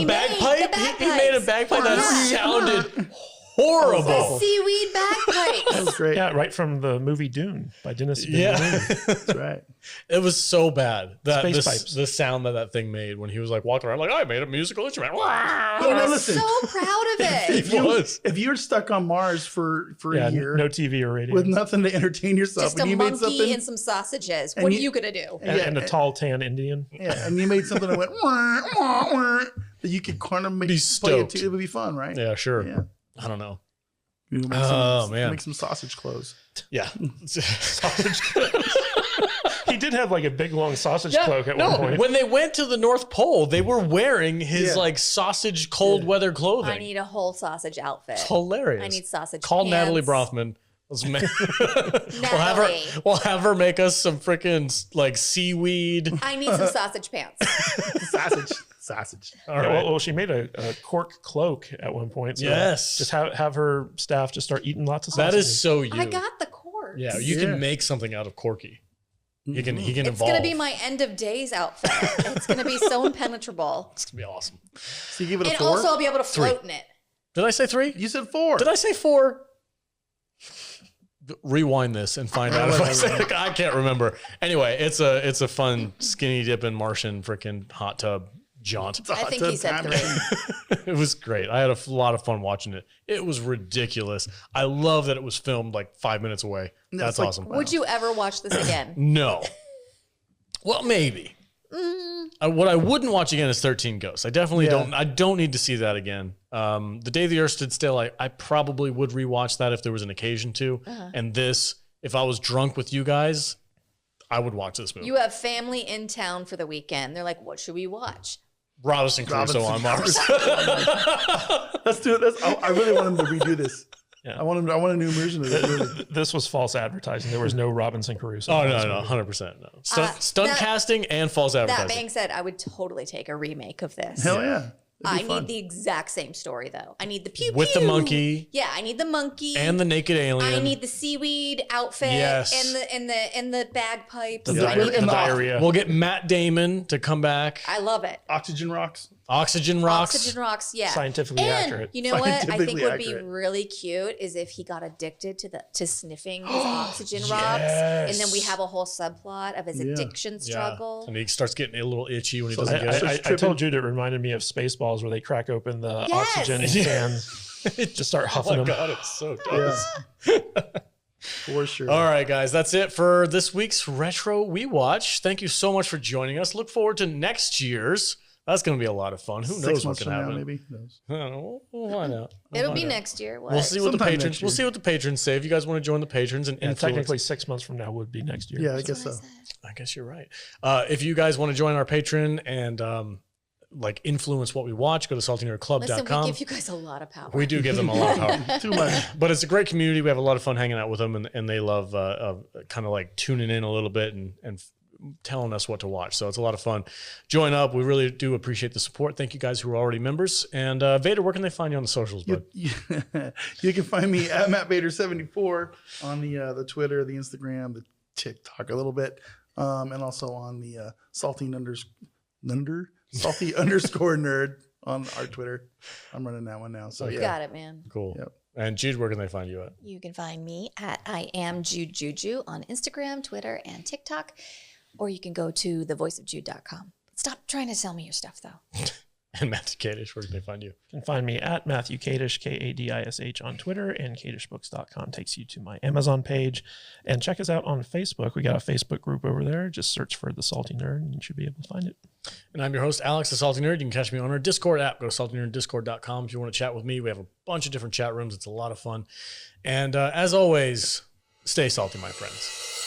bagpipe. He made a bagpipe that sounded horrible. The seaweed bagpipe. That was great. Yeah, right from the movie Dune by Dennis Villeneuve. That's right. It was so bad that Space pipes. the sound that thing made when he was like walking around like I made a musical instrument. No, I was listen. so proud of it. It If you're stuck on Mars for a year no TV or radio. with nothing to entertain yourself, Just a and you made monkey something, and some sausages. and What you- are you gonna do? and a tall tan Indian. and you made something that went wah, wah, wah, that you could kind of Be play it stoked. too. It would be fun, right? Yeah, sure. Yeah. I don't know. You make Man. make some sausage clothes. Yeah. Sausage cloak. He did have like a big long sausage cloak at one point. When they went to the North Pole, they were wearing his Yeah. like sausage cold weather clothing. I need a whole sausage outfit. It's hilarious. I need sausage Call pants. Natalie Brothman. Let's Natalie. we'll have her make us some freaking like seaweed. I need some sausage pants. Sausage. All Yeah, right. well, she made a cork cloak at one point. So Yes. just have her staff just start eating lots of That sausages. is so you. I got the cord. Yeah, you Yeah. can make something out of Corky. He can It's evolve. gonna be my end of days outfit. It's gonna be so impenetrable. It's gonna be awesome. So you give it a And 4? also I'll be able to float in it. Did I say 3? You said 4. Did I say 4? Rewind this and find out if I said I can't remember. Anyway, it's a fun skinny dipping Martian freaking hot tub jaunt. I think he said 3. It was great. I had a lot of fun watching it. It was ridiculous. I love that it was filmed like 5 minutes away. That's like- awesome. Would you ever watch this again? No. Well, maybe. What I wouldn't watch again is 13 Ghosts. I definitely don't. I don't need to see that again. The Day the Earth Stood Still, I probably would rewatch that if there was an occasion to. And this, if I was drunk with you guys, I would watch this movie. You have family in town for the weekend. They're like, what should we watch? Robinson Crusoe on Mars. Let's do it. I really want him to redo this. Yeah. I want a new version of this movie. This was false advertising. There was no Robinson Crusoe. Oh, no, 100%. No. Stunt casting and false advertising. That being said, I would totally take a remake of this. Hell yeah. I need the exact same story though. I need the pew with pew. the monkey. Yeah, I need the monkey and the naked alien. I need the seaweed outfit. Yes. and the bagpipes. The diarrhea. We'll get Matt Damon to come back. I love it. Oxygen rocks. Oxygen rocks. Oxygen rocks. Yeah. Scientifically accurate. You know what I think would be accurate. really cute is if he got addicted to sniffing his oxygen rocks, and then we have a whole subplot of his addiction struggle. And he starts getting a little itchy when he doesn't get it. I told you it reminded me of Spaceballs where they crack open the oxygen can, just start huffing them. God, it's so dumb. For sure. All right, guys, that's it for this week's Retro WeWatch. Thank you so much for joining us. Look forward to next year's. That's going to be a lot of fun. Who knows what can happen? Maybe. Who knows? I don't know. We'll find out. It'll be next year. What? We'll see what the Sometime patrons. next year. We'll see what the patrons say. If you guys want to join the patrons and Technically 6 months from now would be next year. Yeah, I guess so. I guess you're right. If you guys want to join our Patreon and like influence what we watch, go to saltynerdclub.com. Listen, we give you guys a lot of power. We do give them a lot of power. Too much. But it's a great community. We have a lot of fun hanging out with them, and they love kind of like tuning in a little bit and telling us what to watch. So it's a lot of fun. Join up. We really do appreciate the support. Thank you guys who are already members. And Vader, where can they find you on the socials, bud? You can find me at MattVader74 on the Twitter, the Instagram, the TikTok a little bit, and also on the salty underscore nerd on our Twitter. I'm running that one now. So You got it, man. Cool. Yep. And Jude, where can they find you at? You can find me at I am Jude Juju on Instagram, Twitter, and TikTok. Or you can go to thevoiceofjude.com. Stop trying to sell me your stuff, though. And Matthew Kadish, where can they find you? You can find me at Matthew Kadish, Kadish on Twitter, and kadishbooks.com takes you to my Amazon page. And check us out on Facebook. We got a Facebook group over there. Just search for The Salty Nerd, and you should be able to find it. And I'm your host, Alex, the Salty Nerd. You can catch me on our Discord app. Go to saltynerddiscord.com if you want to chat with me. We have a bunch of different chat rooms. It's a lot of fun. And as always, stay salty, my friends.